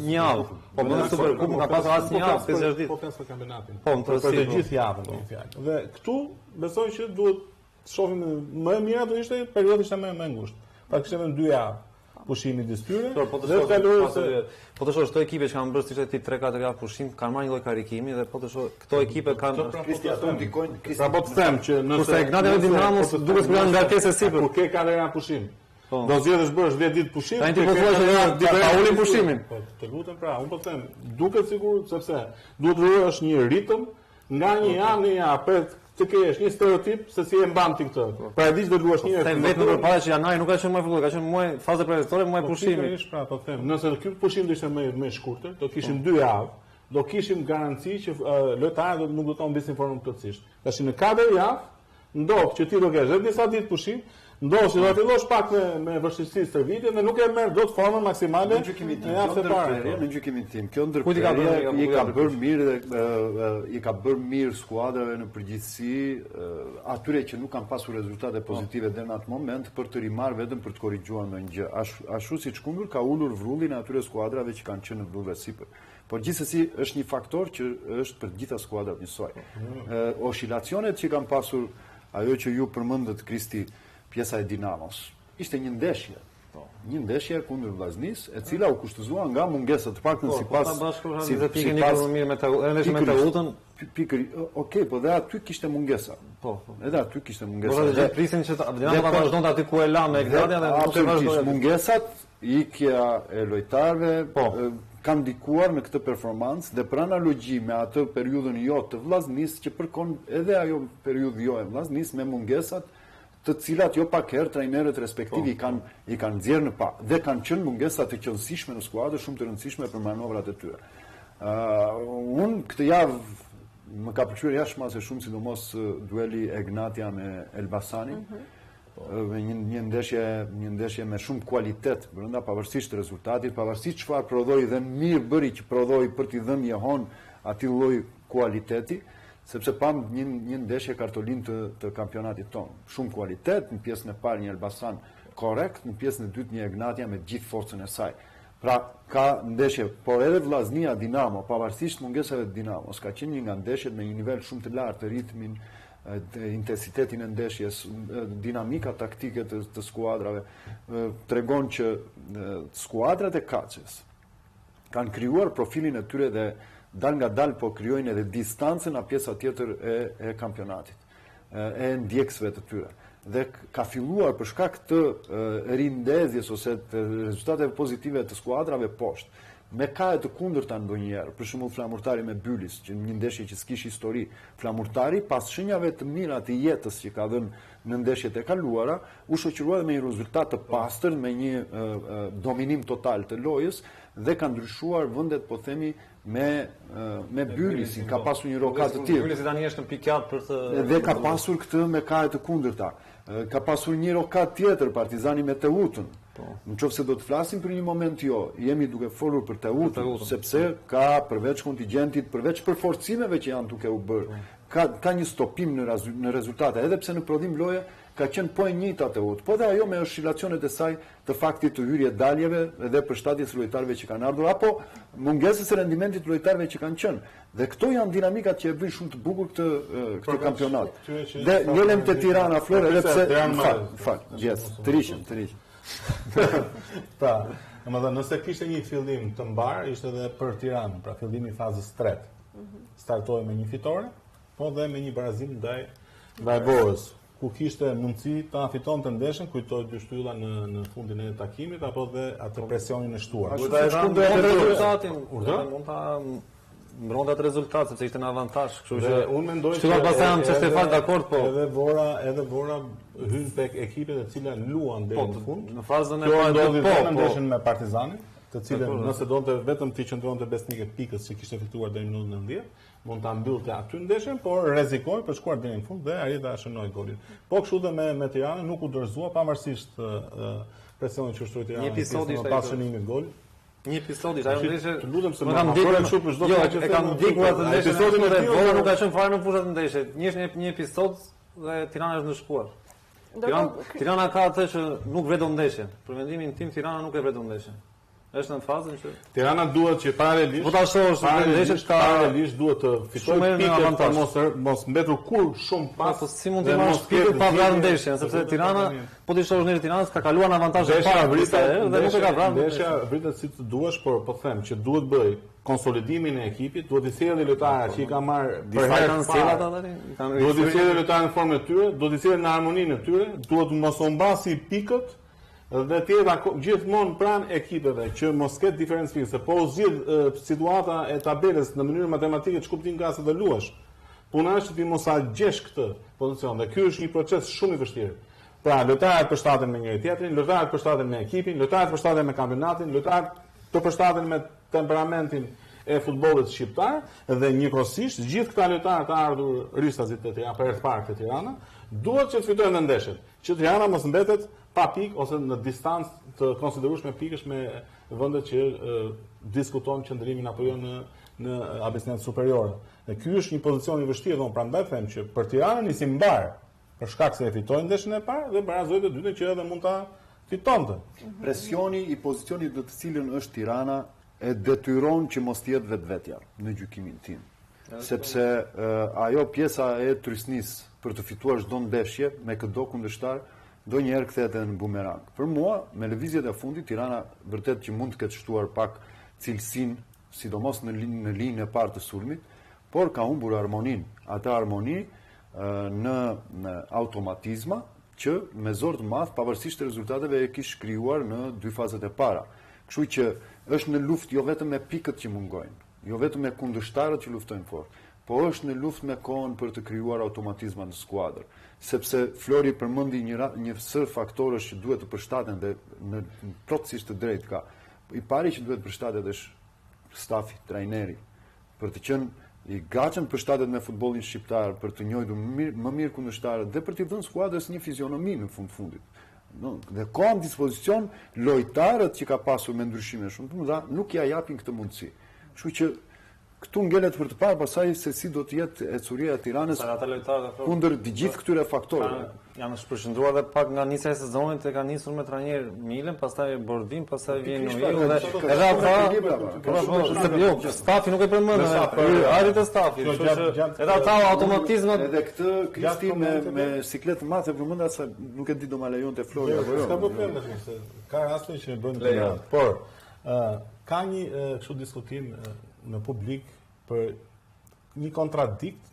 Një javë. Po në Superkupën ka pasur asnjë javë, 50 ditë. Po pensoj kampionatin. Po, në të gjithë javën, në fjalë. Dhe këtu besoj që duhet të shohim më mirë do ishte periudhë ishte më ngushtë. Pa kishte më 2 javë pushimi midis tyre. Po të shohësh këto ekipe që kanë bërë siç e ti 3-4 javë pushim, kanë marrë një lloj karikimi dhe po të shoh këto ekipe kanë Pra po të them që nëse Gradja dhe Dinamo duket se kanë ngarkesë sipër. Kur ke kanë pushim. Do zgjedhësh bësh 10 ditë pushim. Tani ti po thua që ta ulin pushimin. Po të lutem pra, unë po them, duket sigur sepse duhet të rrësh një ritëm nga një javë në javë, të kesh një stereotip se si e mban ti këtë. Pra e di që do luash një herë. Vetëm përpara që janari nuk ka qenë më futboll, ka qenë muaj faze prezantore, muaj pushimi. Pra po them, nëse ky pushim do ishte më i shkurtër, do kishim 2 javë, do kishim garanci që lojtarët nuk do të humbisin formën plotësisht. Tash në 4 javë ndodh që ti do kesh edhe disa ditë pushim, ndodh që do të fillosh pak me vështirësi stërvitje dhe nuk e merr dot formën maksimale në javën e parë. Në gjykimin tim, kjo ndërprerje i ka bërë mirë dhe i ka bërë mirë skuadrave në përgjithësi, atyre që nuk kanë pasur rezultate pozitive deri në atë moment për të rimarrë vetëm për të korrigjuar ndonjë gjë. Ashtu siç kundër ka ulur vrullin e atyre skuadrave që kanë qenë në vrullë sipër. Por gjithsesi është një faktor që është për të gjitha skuadrat njësoj. Oscilacionet që kanë pasur, ajo që ju përmendët Kristi, pjesa e Dinamos, ishte një ndeshje. Një ndeshje kundër Vllaznisë, e cila u kushtozua nga mungesa të paktën sipas me Teutën. Okej, po dhe aty kishte mungesa. Po, edhe aty kishte mungesa. Po dhe prisin që Dinamo vazhdonte aty ku e la me Gradja dhe nuk e vazhdoi. Mungesat, ikja e lojtarëve, kanë ndikuar në këtë performancë dhe për analogji me atë periudhën jo të Vllaznisë që përkon edhe ajo periudhë jo e Vllaznisë me mungesat të cilat jo pak herë trajnerët respektivi i kanë nxjerrë në pa dhe kanë qenë mungesa të qëndrueshme në skuadër shumë të rëndësishme për manovrat e tyre. Unë këtë javë më ka pëlqyer jashtëmase shumë sidomos dueli e Gnatia me Elbasanin. Një ndeshje me shumë kualitet brenda pavarësisht të rezultatit, pavarësisht çfarë prodhoi dhe mirë bëri që prodhoi për t'i dhënë jehon atij lloji kualiteti, sepse pam një ndeshje kartolin të kampionatit tonë. Shumë kualitet, në pjesën e parë një Elbasan korrekt, në pjesën e dytë një Egnatia me gjithë forcën e saj. Pra ka ndeshje, por edhe Vllaznia Dinamo, pavarësisht mungesave të Dinamos, ka qenë një nga ndeshjet me një nivel shumë të lartë të ritmin, intensitetin e ndeshjes, dinamika taktike të skuadrave, tregon që skuadrat e Kaçës kanë krijuar profilin e tyre dhe dal nga dal po krijojnë edhe distancën nga pjesa tjetër e kampionatit, e ndjekësve të tyre. Dhe ka filluar për shkak të rindezjes ose të rezultateve pozitive të skuadrave poshtë, me kaje të kundërta ndonjëherë, për shembull Flamurtari me Bylis, që një ndeshje që s'kish histori. Flamurtari pas shenjave të mira të jetës që ka dhënë në ndeshjet e kaluara, u shoqërua me një rezultat të pastër, me një dominim total të lojës dhe ka ndryshuar vendet, po themi, me Bylisin, ka pasur një rokat të tillë. Bylisi tani është në pikë për të dhe ka pasur këtë me kaje të kundërta. Ka pasur një rokat tjetër Partizani me Teutën. Në qoftë se do të flasim për një moment jemi duke folur për Teutën, sepse ka përveç kontingjentit, përveç përforcimeve që janë duke u bërë, ka një stopim në rezultate, edhe pse në prodhim loje ka qenë po e njëjta te ut, po dhe ajo me oscilacionet e saj të faktit të hyrje daljeve dhe përshtatjes lojtarëve që kanë ardhur apo mungesës së rendimentit të lojtarëve që kanë qenë. Dhe këto janë dinamikat që e bëjnë shumë të bukur këtë kampionat. Dhe njelem te Tirana Flore edhe pse të rishëm. Pra, domethënë nëse kishte një fillim të mbar, ishte edhe për Tiranën, pra fillimi i fazës tretë. Startoi me një fitore, po dhe me një barazim ndaj Borës, ku kishte mundësi ta fitonte ndeshjen, kujtoi dy shtylla në fundin e takimit apo dhe atë presionin e shtuar. Mund ta mbronte atë rezultat sepse ishte në avantazh, kështu që unë mendoj se pastaj jam çështë fal dakord, po. Edhe Bora hyn tek ekipet e cilat luan deri në fund. Në fazën e parë në ndeshjen me Partizanin, të cilën nëse donte vetëm të qëndronte besnik e pikës që kishte fituar deri në 90, mund ta mbyllte aty ndeshjen, por rrezikoi për shkuar deri në fund dhe arrit ta shënoi golin. Po kështu dhe me Tiranën nuk u dorëzua pavarësisht presionit që ushtoi Tirana. Një episod ishte pas shënimit të golit. Një episod ishte, ajo ndeshje. Të lutem se më kam dikur kështu për çdo gjë që e kam dikur atë ndeshje. Episodin e Bora nuk ka qenë fare në fushat të ndeshjes. Një episod dhe Tirana është ndëshkuar. Tirana ka atë që nuk vret ndeshjen. Për mendimin tim Tirana nuk e vret ndeshjen. Është në fazën që Tirana duhet që paralelisht, po ta shohësh ndeshjet paralelisht duhet të fitojë pikë për mos mbetur kur shumë pas. Po si mund të marrësh pikë pa vrarë ndeshjen, sepse Tirana po ti shohësh ndeshjen e Tiranës ka kaluar në avantazh para dhe nuk e ka vrarë. Ndeshja vritet si të duash, por po them që duhet bëj konsolidimin e ekipit, duhet i sjellë lojtarët që i ka marrë për herë të parë. Duhet i sjellë lojtarët në formën e tyre, duhet i sjellë në harmoninë e tyre, duhet mos u mbasi pikët dhe tjera gjithmonë pranë ekipeve që mos ketë diferencë fikse, po zgjidh situata e tabelës në mënyrë matematike që kuptim ka se të luash. Puna është ti mos a gjesh këtë pozicion dhe ky është një proces shumë i vështirë. Pra, lojtarët përshtaten me njëri tjetrin, lojtarët përshtaten me ekipin, lojtarët përshtaten me kampionatin, lojtarët të përshtaten me temperamentin e futbollit shqiptar dhe njëkohësisht gjithë këta lojtarë të ardhur ristazit të Tirana për herë të parë te Tirana duhet që të fitojnë ndeshjet, që Tirana mos mbetet pa pikë ose në distancë të konsiderueshme pikësh me vendet që diskutojnë qëndrimin apo jo në abecedën superiore. Dhe ky është një pozicion i vështirë, don prandaj them që për Tiranën nisi mbar për shkak se e fitoi ndeshjen e parë dhe barazoi të dytën që edhe mund ta fitonte. Presioni i pozicionit në të cilën është Tirana e detyron që mos të jetë vetvetja në gjykimin tim. Sepse ajo pjesa e trysnisë për të fituar çdo ndeshje me këdo kundërshtar ndonjëherë kthehet në bumerang. Për mua, me lëvizjet e fundit Tirana vërtet që mund të ketë shtuar pak cilësinë, sidomos në linjën e parë të sulmit, por ka humbur harmoninë. Atë harmoni në automatizma që me zor të madh pavarësisht të rezultateve e kishte krijuar në dy fazat e para. Kështu që është në luftë jo vetëm me pikët që mungojnë, jo vetëm me kundërshtarët që luftojnë fort, po është në luftë me kohën për të krijuar automatizma në skuadër, sepse Flori përmendi një sër faktorësh që duhet të përshtaten dhe në plotësisht të drejtë ka. I pari që duhet përshtatet është stafi, trajneri, për të qenë i gatshëm përshtatet me futbollin shqiptar, për të njohur më mirë kundërshtarët dhe për t'i dhënë skuadrës një fizionomi në fundit. Dhe ka në dispozicion lojtarët që ka pasur me ndryshime shumë të mëdha, nuk ja japin këtë mundësi. Kështu që këtu ngelet për të parë pasaj se si do të jetë ecuria e Tiranës kundër të gjithë këtyre faktorëve. Janë shpërqendruar dhe pak nga nisja e sezonit e kanë nisur me trajner Milen, pastaj Bordim, pastaj vjen Noel dhe edhe ata stafi nuk e përmend, arrit të stafi, edhe ata automatizmat edhe këtë Kristi me siklet të madhe përmend se nuk e di do ma lejonte Flori apo jo. Ka problem se ka raste që bën të por ka një kështu diskutim në publik për një kontradikt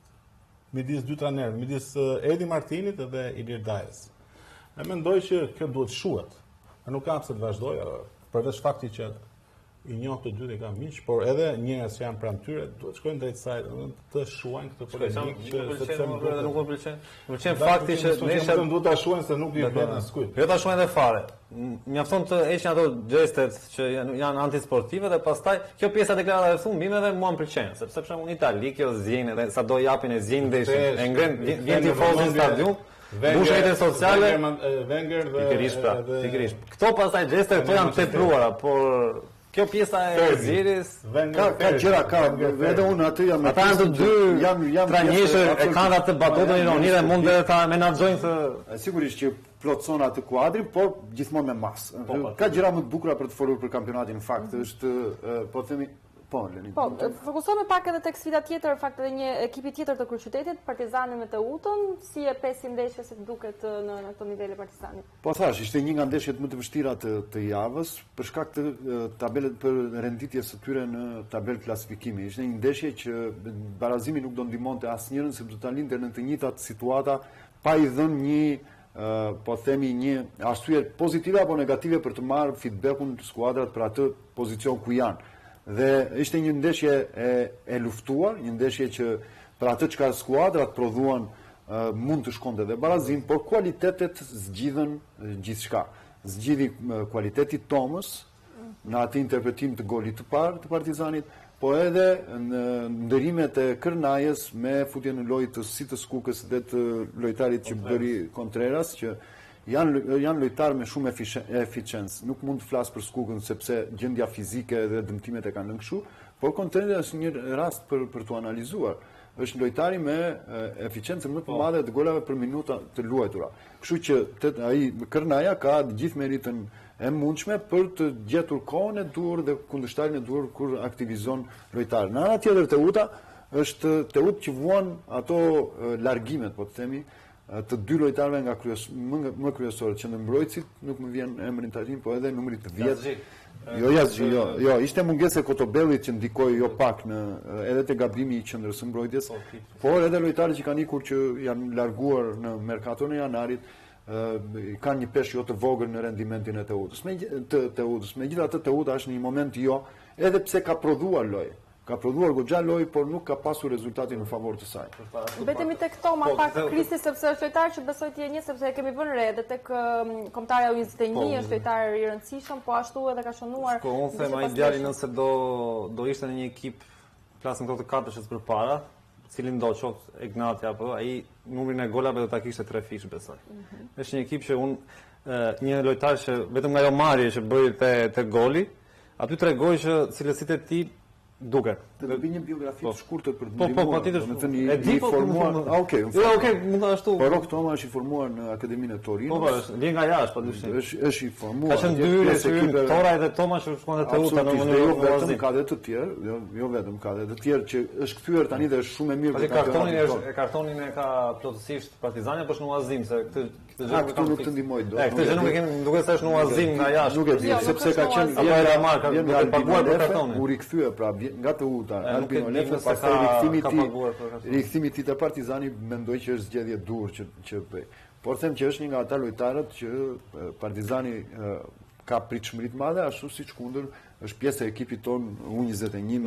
midis dy trajnerëve, midis Edi Martinit dhe Ilir Dajes. E mendoj që kjo duhet shuhet. Nuk ka pse të vazhdoj, përveç faktit që i njoh të dy dhe ka miq, por edhe njerëz që janë pranë tyre duhet shkojnë drejt saj, të shuajnë këtë polemikë që sepse nuk më pëlqen. Më pëlqen fakti që nesër duhet ta shuajnë se nuk i bën askujt. Jo ta shuajnë edhe fare. Mjafton të heqin ato gestet që janë antisportive dhe pastaj kjo pjesa deklarata e fundit edhe mua më pëlqen, sepse për shembull në Itali kjo zgjenë edhe sado japin e zgjenë ndeshjen, e ngren vjen tifozë në stadium. Bushëritë sociale, Wenger dhe pikërisht. Këto pastaj geste këto janë tepruara, por Kjo pjesa e zgjedhjes ka gjëra, edhe unë aty jam. Ata janë të dy trajneshë e kanë atë batutën ironi dhe mund të ta menaxhojnë të sigurisht që plotson atë kuadrin, por gjithmonë me mas. Ka gjëra më të bukura për të folur për kampionatin, në fakt është po themi fokusohemi pak edhe tek sfida tjetër, fakt edhe një ekipi tjetër të Kryeqytetit, Partizani me Teutën, si e pesi ndeshja se duket në këto nivele Partizani. Po thash, ishte një nga ndeshjet më të vështira të javës për shkak të tabelet për renditjes së tyre në tabel klasifikimi. Ishte një ndeshje që barazimi nuk do ndihmonte asnjërin sepse do ta lindte në të njëjtat situata pa i dhënë një po themi një arsye pozitive apo negative për të marrë feedbackun të skuadrat për atë pozicion ku janë. Dhe ishte një ndeshje e luftuar, një ndeshje që për atë çka skuadrat prodhuan mund të shkonte dhe barazim, por kualitetet zgjidhen gjithçka. Zgjidhi kualiteti Tomës në atë interpretim të golit të parë të Partizanit, po edhe në ndërimet e Kërnajës me futjen në lojë të si të Skukës dhe të lojtarit që bëri Contreras, që janë lojtarë me shumë eficiencë. Nuk mund të flas për Skukën sepse gjendja fizike dhe dëmtimet e kanë lënë kështu, por Contreras është një rast për të analizuar. Është lojtari me eficiencën më të madhe të golave për minuta të luajtura. Kështu që ai Kërnaja ka gjithë meritën e mundshme për të gjetur kohën e duhur dhe kundërshtarin e duhur kur aktivizon lojtar. Në ana tjetër Teuta është Teuta që vuan ato largimet, po të themi, të dy lojtarëve nga më kryesorët që ndërmbrojtësit, nuk më vjen emri tani, po edhe numri të 10. Jo, ishte mungesë e Kotobellit që ndikoi jo pak në edhe te gabimi i qendrës së mbrojtjes, por edhe lojtarët që kanë ikur që janë larguar në merkaton e janarit, kanë një peshë jo të vogël në rendimentin e Teutës. Megjithatë Teuta është në një moment edhe pse ka prodhuar lojë. Ka prodhuar goxha lojë, por nuk ka pasur rezultatin në favor të saj. Betemi tek Toma pak Kristi sepse është lojtar që besoj ti e njeh sepse e kemi vënë re edhe tek kombëtarja U21 është lojtar i rëndësishëm, po ashtu edhe ka shënuar. Po unë them ai djali nëse do ishte në një ekip klasën këto të katërshës përpara, cilin do qoftë Ignati apo ai numrin e golave do ta kishte 3 fish besoj. Është një ekip që një lojtar që vetëm nga ajo marrje që bëri te goli, aty tregoi që cilësitë e tij duket. Të bëj një biografi të shkurtër për të ndihmuar. Po, patjetër. E di formuar. Okej, mund ashtu. Po Rok Toma është i formuar në Akademinë e Torinos. Po, vjen nga jashtë, padyshim. Është i formuar. Ka qenë dy Tora dhe Toma që shkon te Teuta në mënyrë vetëm ka dhe të tjerë, jo vetëm ka dhe të tjerë që është kthyer tani dhe është shumë e mirë për kampionatin. Kartonin e ka plotësisht Partizani apo është nuazim se këtë gjë nuk të ndihmoj dot. Këtë gjë nuk e kemi, duket se është nuazim nga jashtë. Nuk e di, sepse ka qenë vjen nga paguar për kartonin. U rikthye pra nga Teuta, Albino Lefe, pastaj rikthimi i tij te Partizani mendoj që është zgjedhje dur që bëj. Por them që është një nga ata lojtarët që Partizani ka pritshmëri të madhe, ashtu siç kundër është pjesë e ekipit ton U21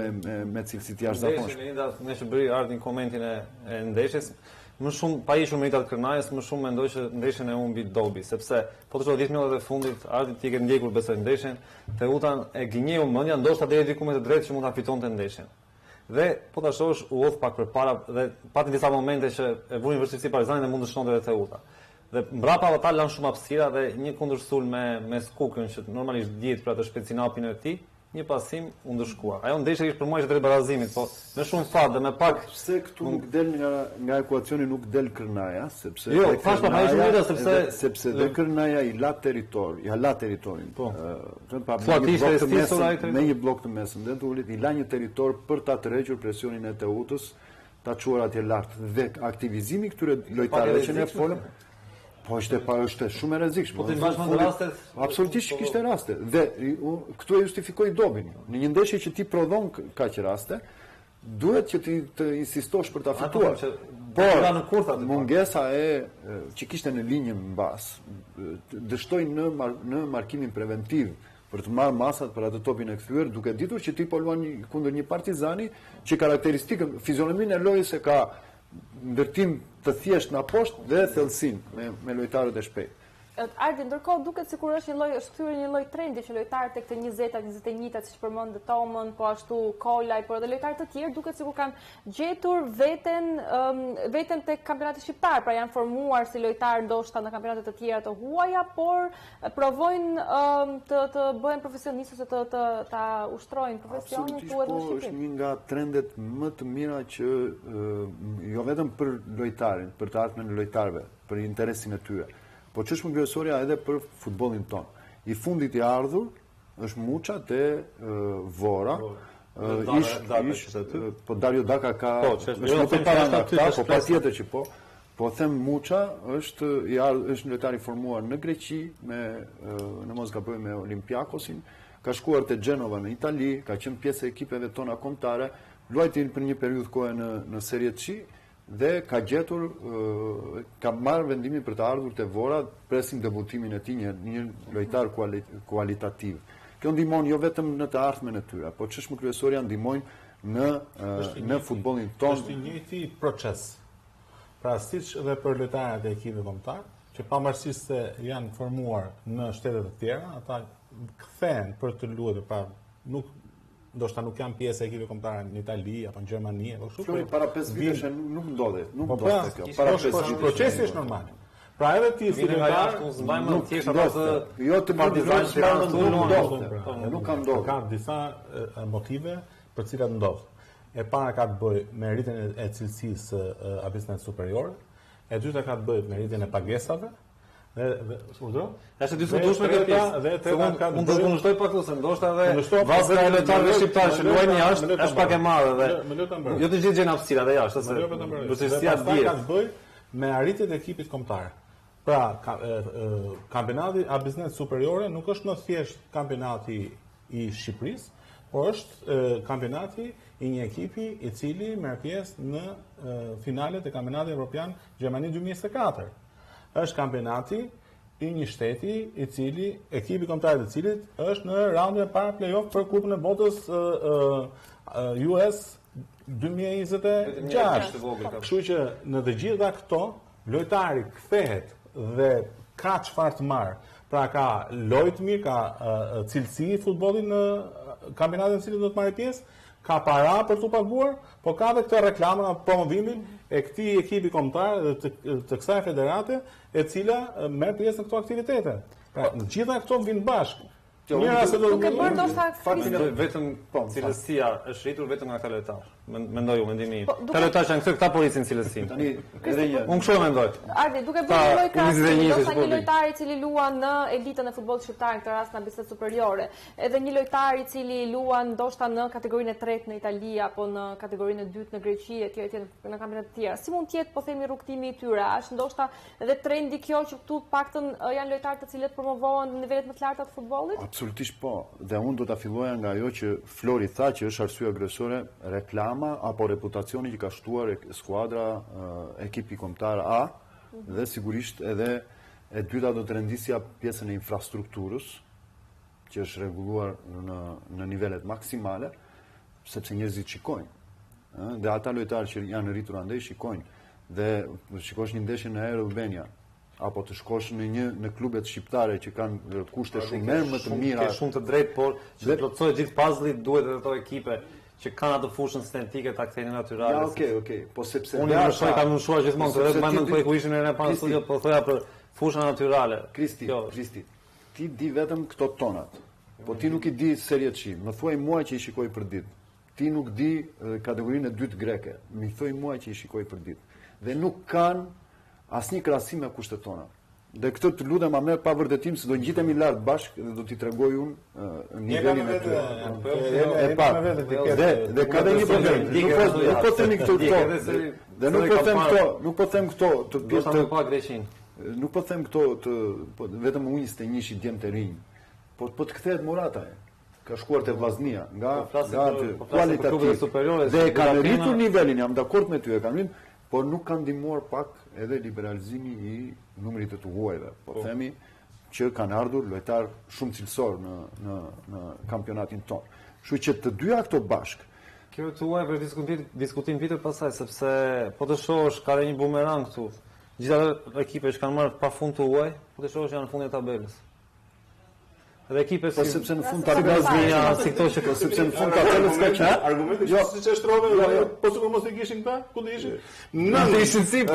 me cilësi të jashtëzakonshme. Ne që bëri ardhin komentin e ndeshjes, më shumë pa ishur meritat Kërnajës, më shumë mendoj që ndeshjen e humbi Dobi, sepse po të shoh 10 minutat e fundit, ardhi ti ke ndjekur besoj ndeshjen, Teuta e gënjeu mendja ndoshta deri diku me të drejtë që mund ta fitonte ndeshjen. Dhe po ta shohësh u hodh pak përpara dhe pati disa momente që e vunin vështirësi Partizani dhe mund të shtonte edhe Teuta. Dhe mbrapa ata lanë shumë hapësira dhe një kundërsul me Skukën që normalisht dihet për atë shpejtësinapin e tij, një pasim u ndëshkuar. Ajo ndeshje ishte për mua drejt barazimit, po me shumë fat dhe me pak pse këtu nuk del nga ekuacioni nuk del Kërnaja, sepse jo, thash pa ishte mirë sepse dhe Kërnaja i la territorin. Po. Me një blok të mesëm dhe ulit i la një territor për ta tërhequr presionin e Teutës, ta çuar atje lart dhe aktivizimi këtyre lojtarëve që ne folëm. Po është shumë e rrezikshme. Po ti bashkë me rastet? Absolutisht kishte raste. Dhe këtu e justifikoi Dobin. Në një ndeshje që ti prodhon kaq raste, duhet që ti të insistosh për ta fituar. Por mungesa që kishte në linjë mbas, dështoi në markimin preventiv për të marrë masat për atë topin e kthyer, duke ditur që ti po luan kundër një Partizani që karakteristikën, fizionominë e lojës e ka ndërtim të thjesht në poshtë dhe thellësinë me lojtarët e shpejtë. Ardi, ndërkohë duket sikur është kthyer një lloj trendi që lojtarët tek të 20-ta, 21-ta, siç përmend Tomën, po ashtu Kolaj, por edhe lojtarë të tjerë duket sikur kanë gjetur veten tek kampionati shqiptar, pra janë formuar si lojtarë ndoshta në kampionate të tjera të huaja, por provojnë të bëhen profesionistë ose ta ushtrojnë profesionin këtu edhe në Shqipëri. Është një nga trendet më të mira që jo vetëm për lojtarin, për të ardhmen e lojtarëve, për interesin e tyre, po çështja kryesorja edhe për futbollin ton. I fundit i ardhur është Muça te Vora. Po Dario Daka ka është para nga këta, po patjetër që po. Po them Muça është lojtar i formuar në Greqi në mos gaboj me Olympiakosin, ka shkuar te Genova në Itali, ka qenë pjesë e ekipeve tona kombëtare, luajti për një periudhë kohe në Serie C dhe ka gjetur, ka marrë vendimin për të ardhur te Vora, presim debutimin e tij, një lojtar kualitativ. Kjo ndihmon jo vetëm në të ardhmen e tyre, po çështja kryesorja ndihmojnë në futbollin tonë. Është i njëjti proces. Pra siç edhe për lojtarët e ekipit kombëtar, që pavarësisht se janë formuar në shtete të tjera, ata kthehen për të luajtur, pra ndoshta nuk janë pjesë e ekipit kombëtar në Itali apo në Gjermani apo kështu. Flori para 5 vitesh nuk ndodhet kjo. Para 5 vitesh procesi është normal. Pra edhe ti si lojtar nuk thjesht atë jo të nuk ka ndodhur. Ka disa motive për cilat ndodh. E para ka të bëjë me rritjen e cilësisë abisnet superior, e dyta ka të bëjë me rritjen e pagesave. Është diskutueshme kjo pjesë. Unë do të kundërshtoj pak këtë, se ndoshta edhe vaza e lojtarëve shqiptarë që luajnë jashtë është pak e madhe dhe jo të gjithë gjejnë hapësira dhe jashtë, se buzësia dihet. Ka të bëjë me arritjen e ekipit kombëtar. Pra, kampionati a biznes superiore nuk është më thjesht kampionati i Shqipërisë, por është kampionati i një ekipi i cili merr pjesë në finalet e kampionatit evropian Gjermani 2024. Është kampionati i një shteti i cili ekipi kombëtar i cilit është në raundin e parë play-off për Kupën e Botës US 2026. Kështu që në të gjitha këto lojtari kthehet dhe ka çfarë të marr. Pra ka lojë të mirë, ka cilësi i futbollit në kampionatin në cilin do të marrë pjesë, ka para për t'u paguar, po ka edhe këtë reklamën apo promovimin e këtij ekipi kombëtar dhe të kësaj federate e cila merr pjesë në këto aktivitete. Pra, të gjitha këto vinë bashkë. Mira se do të bërë ndoshta fakti vetëm cilësia është rritur vetëm nga këta lojtar. Mendoj unë mendimi im. Këta lojtarë janë këta policin cilësinë. Tani edhe një. Unë kështu mendoj. Ardi, duke bërë një lloj krahasimi, ndoshta një lojtar i cili luan në elitën e futbollit shqiptar, në këtë rast në biznes superiore, edhe një lojtar i cili luan ndoshta në kategorinë e tretë në Itali apo në kategorinë e dytë në Greqi etj në kampionate të tjera. Si mund të jetë, po themi, rrugtimi i tyre? Është ndoshta edhe trendi kjo që këtu paktën janë lojtarë të cilët promovohen në nivelet më të larta të futbollit? Absolutisht po. Dhe unë do ta filloja nga ajo që Flori tha që është arsyeja kryesore, reklama apo reputacioni që ka shtuar skuadra ekipi kombëtar A, dhe sigurisht edhe e dyta do të rendisja pjesën e infrastrukturës, që është rregulluar në nivelet maksimale, sepse njerëzit shikojnë. Dhe ata lojtarë që janë rritur andej shikojnë. Dhe shikosh një ndeshje në Air Albania, apo të shkosh në klubet shqiptare që kanë kushte shumë më të mira, shumë të drejtë, por që të plotësoj gjithë puzzli duhet edhe ato ekipe që kanë atë fushën sintetike ta kthejnë natyrale. Ja, okay. Po sepse unë kam mësuar gjithmonë këtë, më nuk po e kuishin në pas studio, po thoya për fushën natyrale. Kristi, ti di vetëm këto tonat. Po ti nuk i di Serie C. Më thuaj mua që i shikoj për ditë. Ti nuk di kategorinë e dytë greke. Më thuaj mua që i shikoj për ditë. Dhe nuk kanë asnjë krahasim me kushtet tona. Dhe këtë të lutem a merr pa vërtetim se do ngjitemi lart bashkë dhe do t'i tregoj unë nivelin e tyre. Dhe ka dhe një problem. Nuk po themi këto. Dhe nuk po them këto të pjesë pa Greqin. Nuk po them këto vetëm u 21 djem të rinj. Po të kthehet Morata. Ka shkuar te Vllaznia nga kualitativ. Dhe ka rritur nivelin, jam dakord me ty, e kanë rritur, por nuk kanë ndihmuar pak edhe liberalizimi i numrit të huajve. Po themi që kanë ardhur lojtar shumë cilësor në kampionatin tonë. Kështu që të dyja këto bashkë. Kjo të huaj për diskutim vite pasaj, sepse po të shohësh ka dhe një bumerang këtu. Gjithë ato ekipe që kanë marrë pafund të huaj, po të shohësh janë në fundin e tabelës. Dhe ekipe po sepse në fund tabelës si këto që sepse në fund tabelës ka qenë argumenti që siç e shtrove, po sikur mos e kishin këta, ku do ishin? Në ishin sip.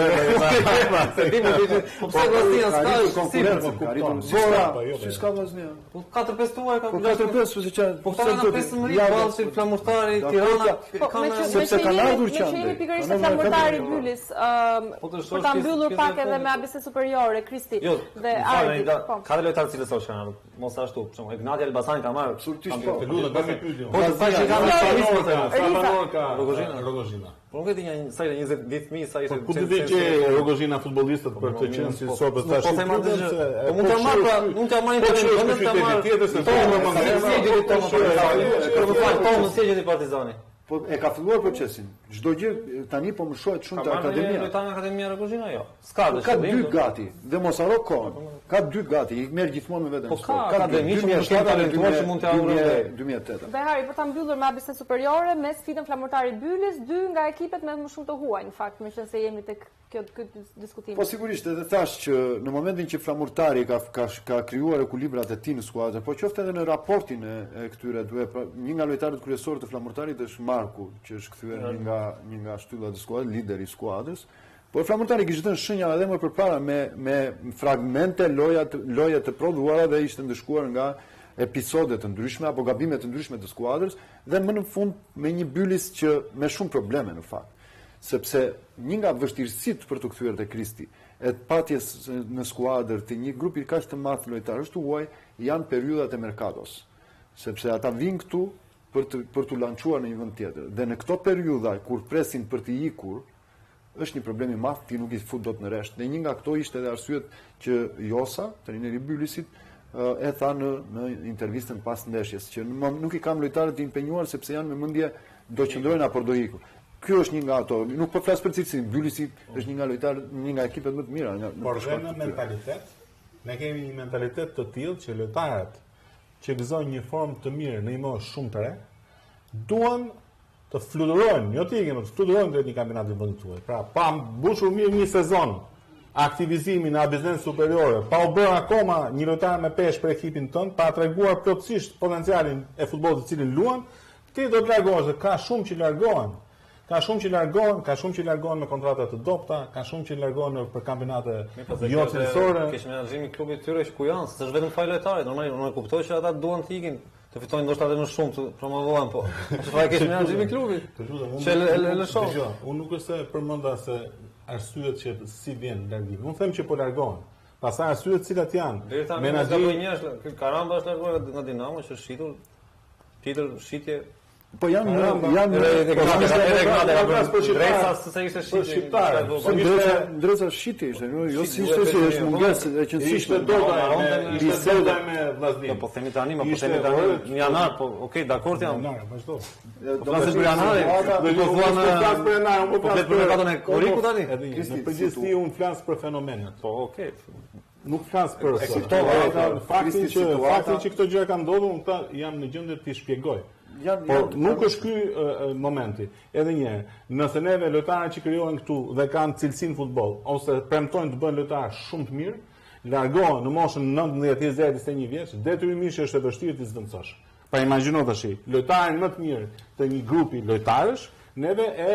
Po pse Vllaznia s'ka konkurrencë, kupton. Zora, si s'ka Vllaznia? Po 4-5 tuaj ka. Po 4-5 ose çfarë? Po këta janë 15 ballë Flamurtari, Tirana, kanë sepse kanë ardhur qendër. Ne pikërisht Flamurtari Bylis, për ta mbyllur pak edhe me ABC superiore, Kristi dhe Ardi. Ka lojtarë cilës është kanë ardhur. Mos ashtu, për shembull, Ignati Elbasani ka marrë absolutisht po. Lutem bëj pyetje. Po të thashë ka Rogozhina. Po nuk e di sa 20.000 sa ishte. Po ti di që Rogozhina futbollistët për të qenë si sopë tash. Po them atë që po mund ta marr pra, mund ta marr interventin, ta marr tjetër se po mos e gjeti Partizani. Po e ka filluar procesin. Çdo gjë tani po më shohet shumë te akademia. Lojtarë në akademia Rogozhina jo. S'ka ka dy gati dhe mos harro kohën. Ka dy gati, i merr gjithmonë me veten. Po ka akademi që mund të talentuar që mund të hapë 2008. Behari për ta mbyllur me ABC superiore me sfidën Flamurtari Bylis, dy nga ekipet me më shumë të huaj në fakt, meqense jemi tek ky diskutim. Po sigurisht edhe thash që në momentin që Flamurtari ka krijuar ekuilibrat e tij në skuadrë, po qoftë edhe në raportin e këtyre dy, një nga lojtarët kryesorë të Flamurtarit është Marku, që është kthyer një nga shtyllat e skuadrës, lideri i skuadrës. Po Flamurtari kishte dhënë shenja edhe më përpara me fragmente loje të prodhuara dhe ishte ndëshkuar nga episode të ndryshme apo gabime të ndryshme të skuadrës dhe më në fund me një Bylis që me shumë probleme në fakt. Sepse një nga vështirësitë për të kthyer te Kristi e patjes në skuadër të një grupi kaq të madh lojtarësh të huaj janë periudhat e merkatos. Sepse ata vinë këtu për të lançuar në një vend tjetër. Dhe në këto periudha kur presin për të ikur, është një problem i madh, ti nuk i fut dot në rresht. Dhe një nga këto ishte edhe arsyet që Josa, trajneri i Bylisit, e tha në intervistën pas ndeshjes që nuk i kam lojtarët të impenjuar sepse janë me mendje do qëndrojnë apo do ikur. Ky është një nga ato, nuk po flas për cilësinë, Bylisi është një nga lojtarët, një nga ekipet më të mira. Por në mentalitet, ne kemi një mentalitet të tillë që lojtarët që gëzojnë një formë të mirë në një moshë shumë të re, duan të fluturojnë, jo të ikin, të fluturojnë drejt një kampionati vendituar. Pra, pa mbushur mirë një sezon aktivizimin në biznes superiore, pa u bërë akoma një lojtar me peshë për ekipin tënd, pa treguar plotësisht potencialin e futbollit të cilin luan, ti do të largohesh, ka shumë që largohen. Ka shumë që largohen me kontrata të dobta, ka shumë që largohen për kampionate jo cilësore. Kesh menaxhimi i klubit tyre që ku janë, s'është vetëm faj lojtarit, normalisht unë e kuptoj që ata duan të ikin, të fitojnë ndoshta edhe më shumë, të promovohen, po. Çfarë kesh menaxhimi i klubit? Që lëshon. Unë nuk është se përmenda se arsyet që si vjen largimi. Unë them që po largohen. Pastaj arsyet cilat janë. Menaxhimi Karamba është larguar nga Dinamo që është shitur tjetër shitje. Po janë Dresa shitje ishte, jo si ishte që është mungesë e qëndësishme. Ishte me Vllaznin. Po themi tani, po themi tani në janar, po okay, dakord jam. Vazhdo. Po flasësh për janarin, do të thuan për katën e Korikut tani. Në përgjithësi unë flas për fenomenet. Po okay. Nuk flas për faktin që këto gjëra kanë ndodhur, unë jam në gjendje të shpjegoj. Por nuk është ky momenti. Edhe një herë, nëse neve lojtarët që krijohen këtu dhe kanë cilësinë futboll ose premtojnë të bëjnë lojtarë shumë të mirë, largohen në moshën 19, 20, 21 vjeç, detyrimisht është e vështirë të zvendësosh. Pa imagjino tash, lojtarin më të mirë të një grupi lojtarësh, neve e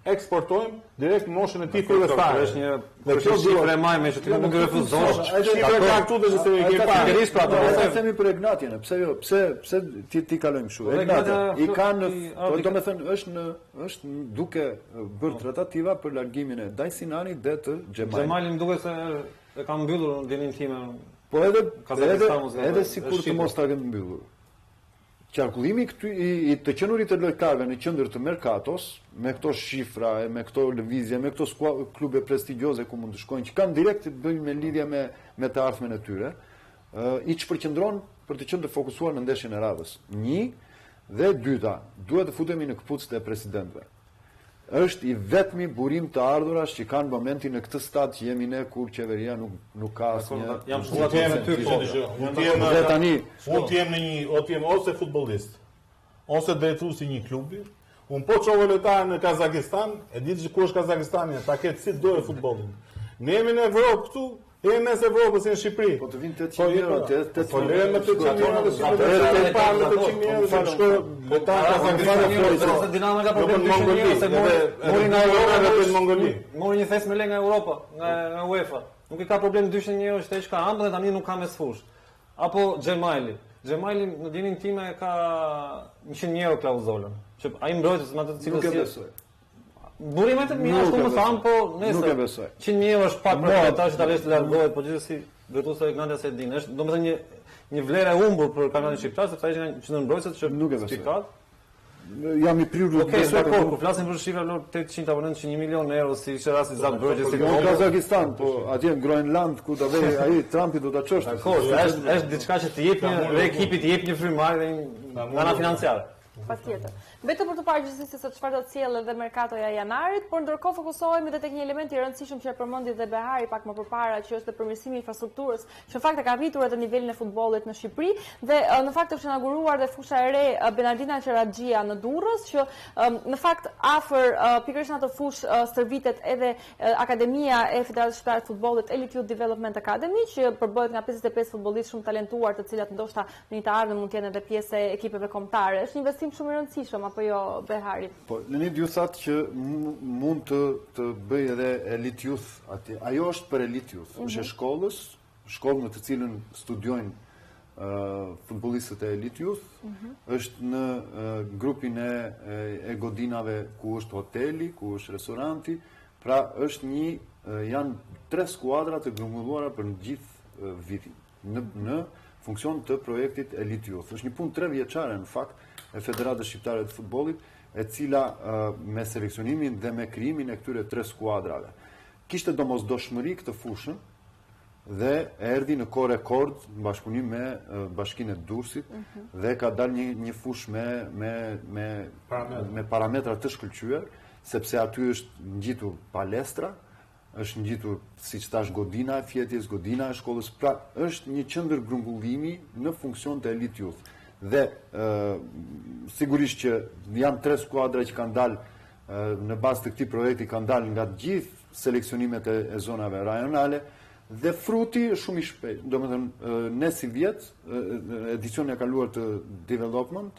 eksportojmë direkt në moshën e tij fillestare. Dhe kjo shifre majme që ti nuk refuzosh. Shifre ka këtu dhe se i ke parë. Po themi për Ignatin, pse jo? Pse ti kalojmë kështu? Ignati i kanë, do të thënë është duke bërë tratativa për largimin e Dajsinani dhe të Xhemalit. Xhemali më duket se e ka mbyllur dinin time. Po edhe sikur të mos ta kenë mbyllur. Qarkullimi i të qenurit të lojtarëve në qendër të merkatos, me këto shifra, me këto lëvizje, me këto klube prestigjioze ku mund të shkojnë, që kanë direkt të bëjnë me lidhje me të ardhmen e tyre, i përqendron për të qenë të fokusuar në ndeshjen e radhës. Një, dhe dyta, duhet të futemi në këpucët e presidentëve. Është i vetmi burim të ardhurash që kanë momentin në këtë stad që jemi ne kur qeveria nuk ka asnjë. Jam shkuar me ty po. Unë të jem në një, ose futbollist, ose drejtues i një klubi. Unë po çova lojtar në Kazakistan, e di që ku është Kazakistani, ta ketë si dorë futbollin. Ne jemi në Evropë këtu, jemi mes Evropës në Shqipëri. Po të vinë 800 euro, po lërë me 800 euro dhe shumë të parë me 800 euro dhe shko letara ka në Dinamo ka problem 200 euro se mori nga Europa në Mongoli. Mori një thes me lekë nga Europa, nga UEFA. Nuk i ka problem 200 euro që ka ambë dhe tani nuk ka mes fush. Apo Xhemaili. Xhemaili në dinin time ka 100 euro klauzolën. Që ai mbrojtës me atë të cilës nuk e besoj. Burimet e mia ashtu më tham, po nesër. Nuk e besoj. 100 euro është pak për ata që talesh të largohet, po gjithsesi vetuesa e Ignatja se din. Është domethënë një vlerë e humbur për kampionatin shqiptar, sepse ai që në mbrojtësit që nuk e besoj. Pikat. Jam i prirur të besoj kur flasim për shifra 800 apo 900 milion euro si ishte rasti Zak Brogje si në Kazakistan, po atje në Groenland ku do vej ai Trumpi do ta çoshte. Është diçka që të jep një ekipi të jep një frymëmarrje dhe nga ana financiare. Patjetër. Vetëm për të parë gjithsesi se çfarë do të sjellë edhe merkatoja e janarit, por ndërkohë fokusohemi edhe tek një element i rëndësishëm që e përmendi dhe Behari pak më përpara, që është përmirësimi i infrastrukturës, që në fakt e ka rritur edhe nivelin e futbollit në Shqipëri dhe në fakt është inauguruar dhe fusha e re Benardina Qeraxhia në Durrës, që në fakt afër pikërisht në atë fushë stërvitet edhe Akademia e Federatës Shqiptare të Futbollit Elite Youth Development Academy, që përbëhet nga 55 futbollistë shumë talentuar, të cilat ndoshta në një të ardhmen mund të jenë edhe pjesë e ekipeve kombëtare. Është një investim shumë i rëndësishëm apo jo, Behari? Po, Lenid ju thatë që mund të bëj edhe Elite Youth atje. Ajo është për Elite Youth. Është shkollë në të cilën studiojnë futbollistët e Elite Youth. Është në grupin e godinave ku është hoteli, ku është restoranti. Pra është janë 3 skuadra të grumbulluara për në gjithë vitin. Në funksion të projektit Elite Youth. Është një punë 3 vjeçare në fakt e Federatës Shqiptare të Futbollit, e cila me seleksionimin dhe me krijimin e këtyre 3 skuadrave kishte domosdoshmëri këtë fushën dhe erdhi në kohë rekord në bashkëpunim me Bashkinë e Durrësit dhe ka dalë një fushë me parametra të shkëlqyer, sepse aty është ngjitur palestra, është ngjitur siç thash godina e fjetjes, godina e shkollës, pra është një qendër grumbullimi në funksion të Elite Youth. Dhe sigurisht që janë 3 skuadra që kanë dalë në bazë të këtij projekti, kanë dalë nga të gjithë seleksionimet e zonave rajonale dhe fruti është shumë i shpejtë. Domethënë ne si vjet edicionin e kaluar të development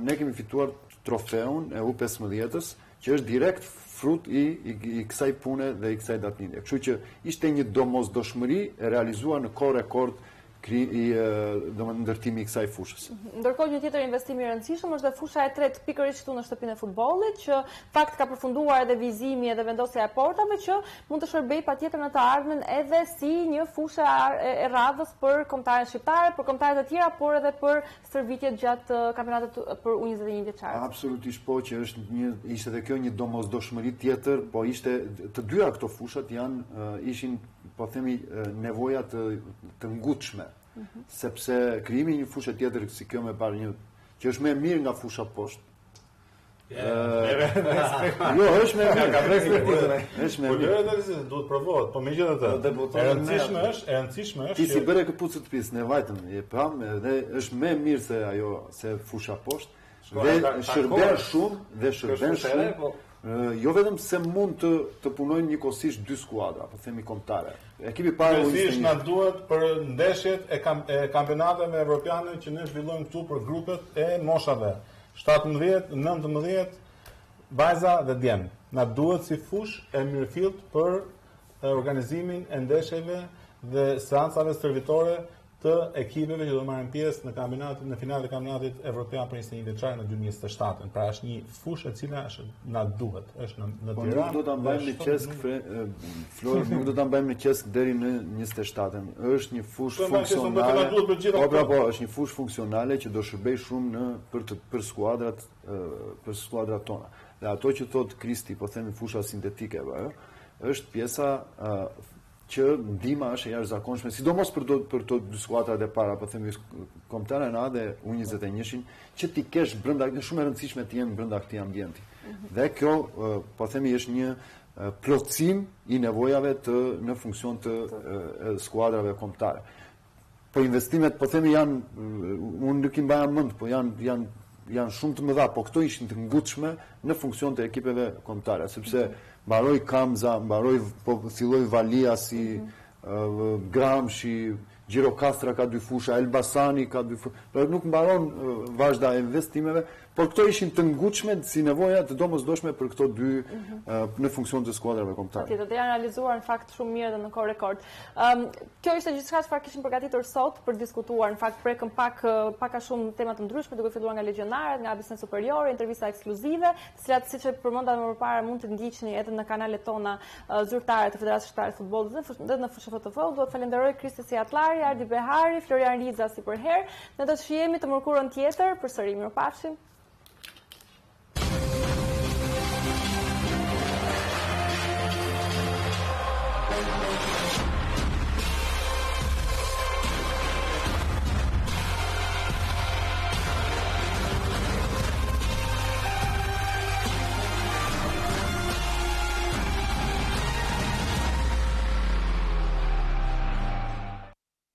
ne kemi fituar trofeun e U15-s, që është direkt frut i kësaj pune dhe i kësaj datëlindje. Kështu që ishte një domosdoshmëri e realizuar në kohë rekord ndërtimi i kësaj fushës. Ndërkohë një tjetër investim i rëndësishëm është dhe fusha e tretë pikërisht këtu në shtëpinë e futbollit, që fakt ka përfunduar edhe vizimi edhe vendosja e portave, që mund të shërbejë patjetër në të ardhmen edhe si një fushë e radhës për kombëtarët shqiptarë, për kombëtarët e tjera, por edhe për stërvitjet gjatë kampionatit për U21 vjeçare. Absolutisht po, që ishte edhe kjo një domosdoshmëri tjetër, po ishte të dyja këto fushat ishin, po themi, nevoja të ngutshme. Sepse krijimi një fushë tjetër si kjo me parë një që është më e mirë nga fusha poshtë. Jo, është më mirë. Ka perspektivën. Është më mirë. Po duhet provohet, po megjithatë. E rëndësishme është. Ti si bëre këpucët të pis, ne vajtëm, e pam dhe është më mirë se ajo se fusha poshtë. Dhe shërben shumë. Jo vetëm se mund të punojnë njëkohësisht 2 skuadra, po themi kombëtare. Ekipi parë na duhet për ndeshjet e kampionateve evropiane që ne zhvillojmë këtu për grupet e moshave 17, 19, vajza dhe djem. Na duhet si fush e mirëfillt për organizimin e ndeshjeve dhe seancave stërvitore të ekipeve që do marrin pjesë në kampionatin, në finalen e kampionatit evropian për 21 vjeçare në 2027. Pra është një fushë e cila na duhet, është në Tiranë. Nuk do ta mbajmë në qesk Flor, nuk do ta mbajmë në qesk deri në 27-ën. Është një fushë funksionale. Po, është një fushë funksionale që do shërbej shumë për skuadrat tona. Dhe ato që thot Kristi, po themi fusha sintetike, është pjesa që ndihma është e jashtëzakonshme, sidomos për to 2 skuadrat e para, po themi kombëtare në A dhe U21-shin, që ti kesh brenda, shumë e rëndësishme të jenë brenda këtij ambienti. Dhe kjo, po themi, është një plotësim i nevojave në funksion të skuadrave kombëtare. Po investimet, po themi, janë, unë nuk i mbaja mend, po janë janë shumë të mëdha, po këto ishin të ngutshme në funksion të ekipeve kombëtare, sepse mbaroi Kamza, filloi Valiasi, Gramshi, Gjirokastra ka 2 fusha, Elbasani ka 2 fusha, nuk mbaron vazhda e investimeve, por këto ishin të ngutshme si nevoja të domosdoshme për këto 2 në funksion të skuadrave kombëtare. Patjetër, janë realizuar në fakt shumë mirë dhe në kohë rekord. Kjo ishte gjithçka çfarë kishim përgatitur sot për diskutuar. Në fakt prekëm pak a shumë tema të ndryshme, duke filluar nga legionarët, nga Biznes Superiore, intervista ekskluzive, të cilat siç e përmenda më parë mund të ndiqni edhe në kanalet tona zyrtare të Federatës Shqiptare të Futbollit dhe në FSHFTV. Duhet falenderoj Kristi Atlari, Ardi Behari, Florian Riza si për herë. Ne do të shihemi të mërkurën tjetër, përsëri mirupafshim.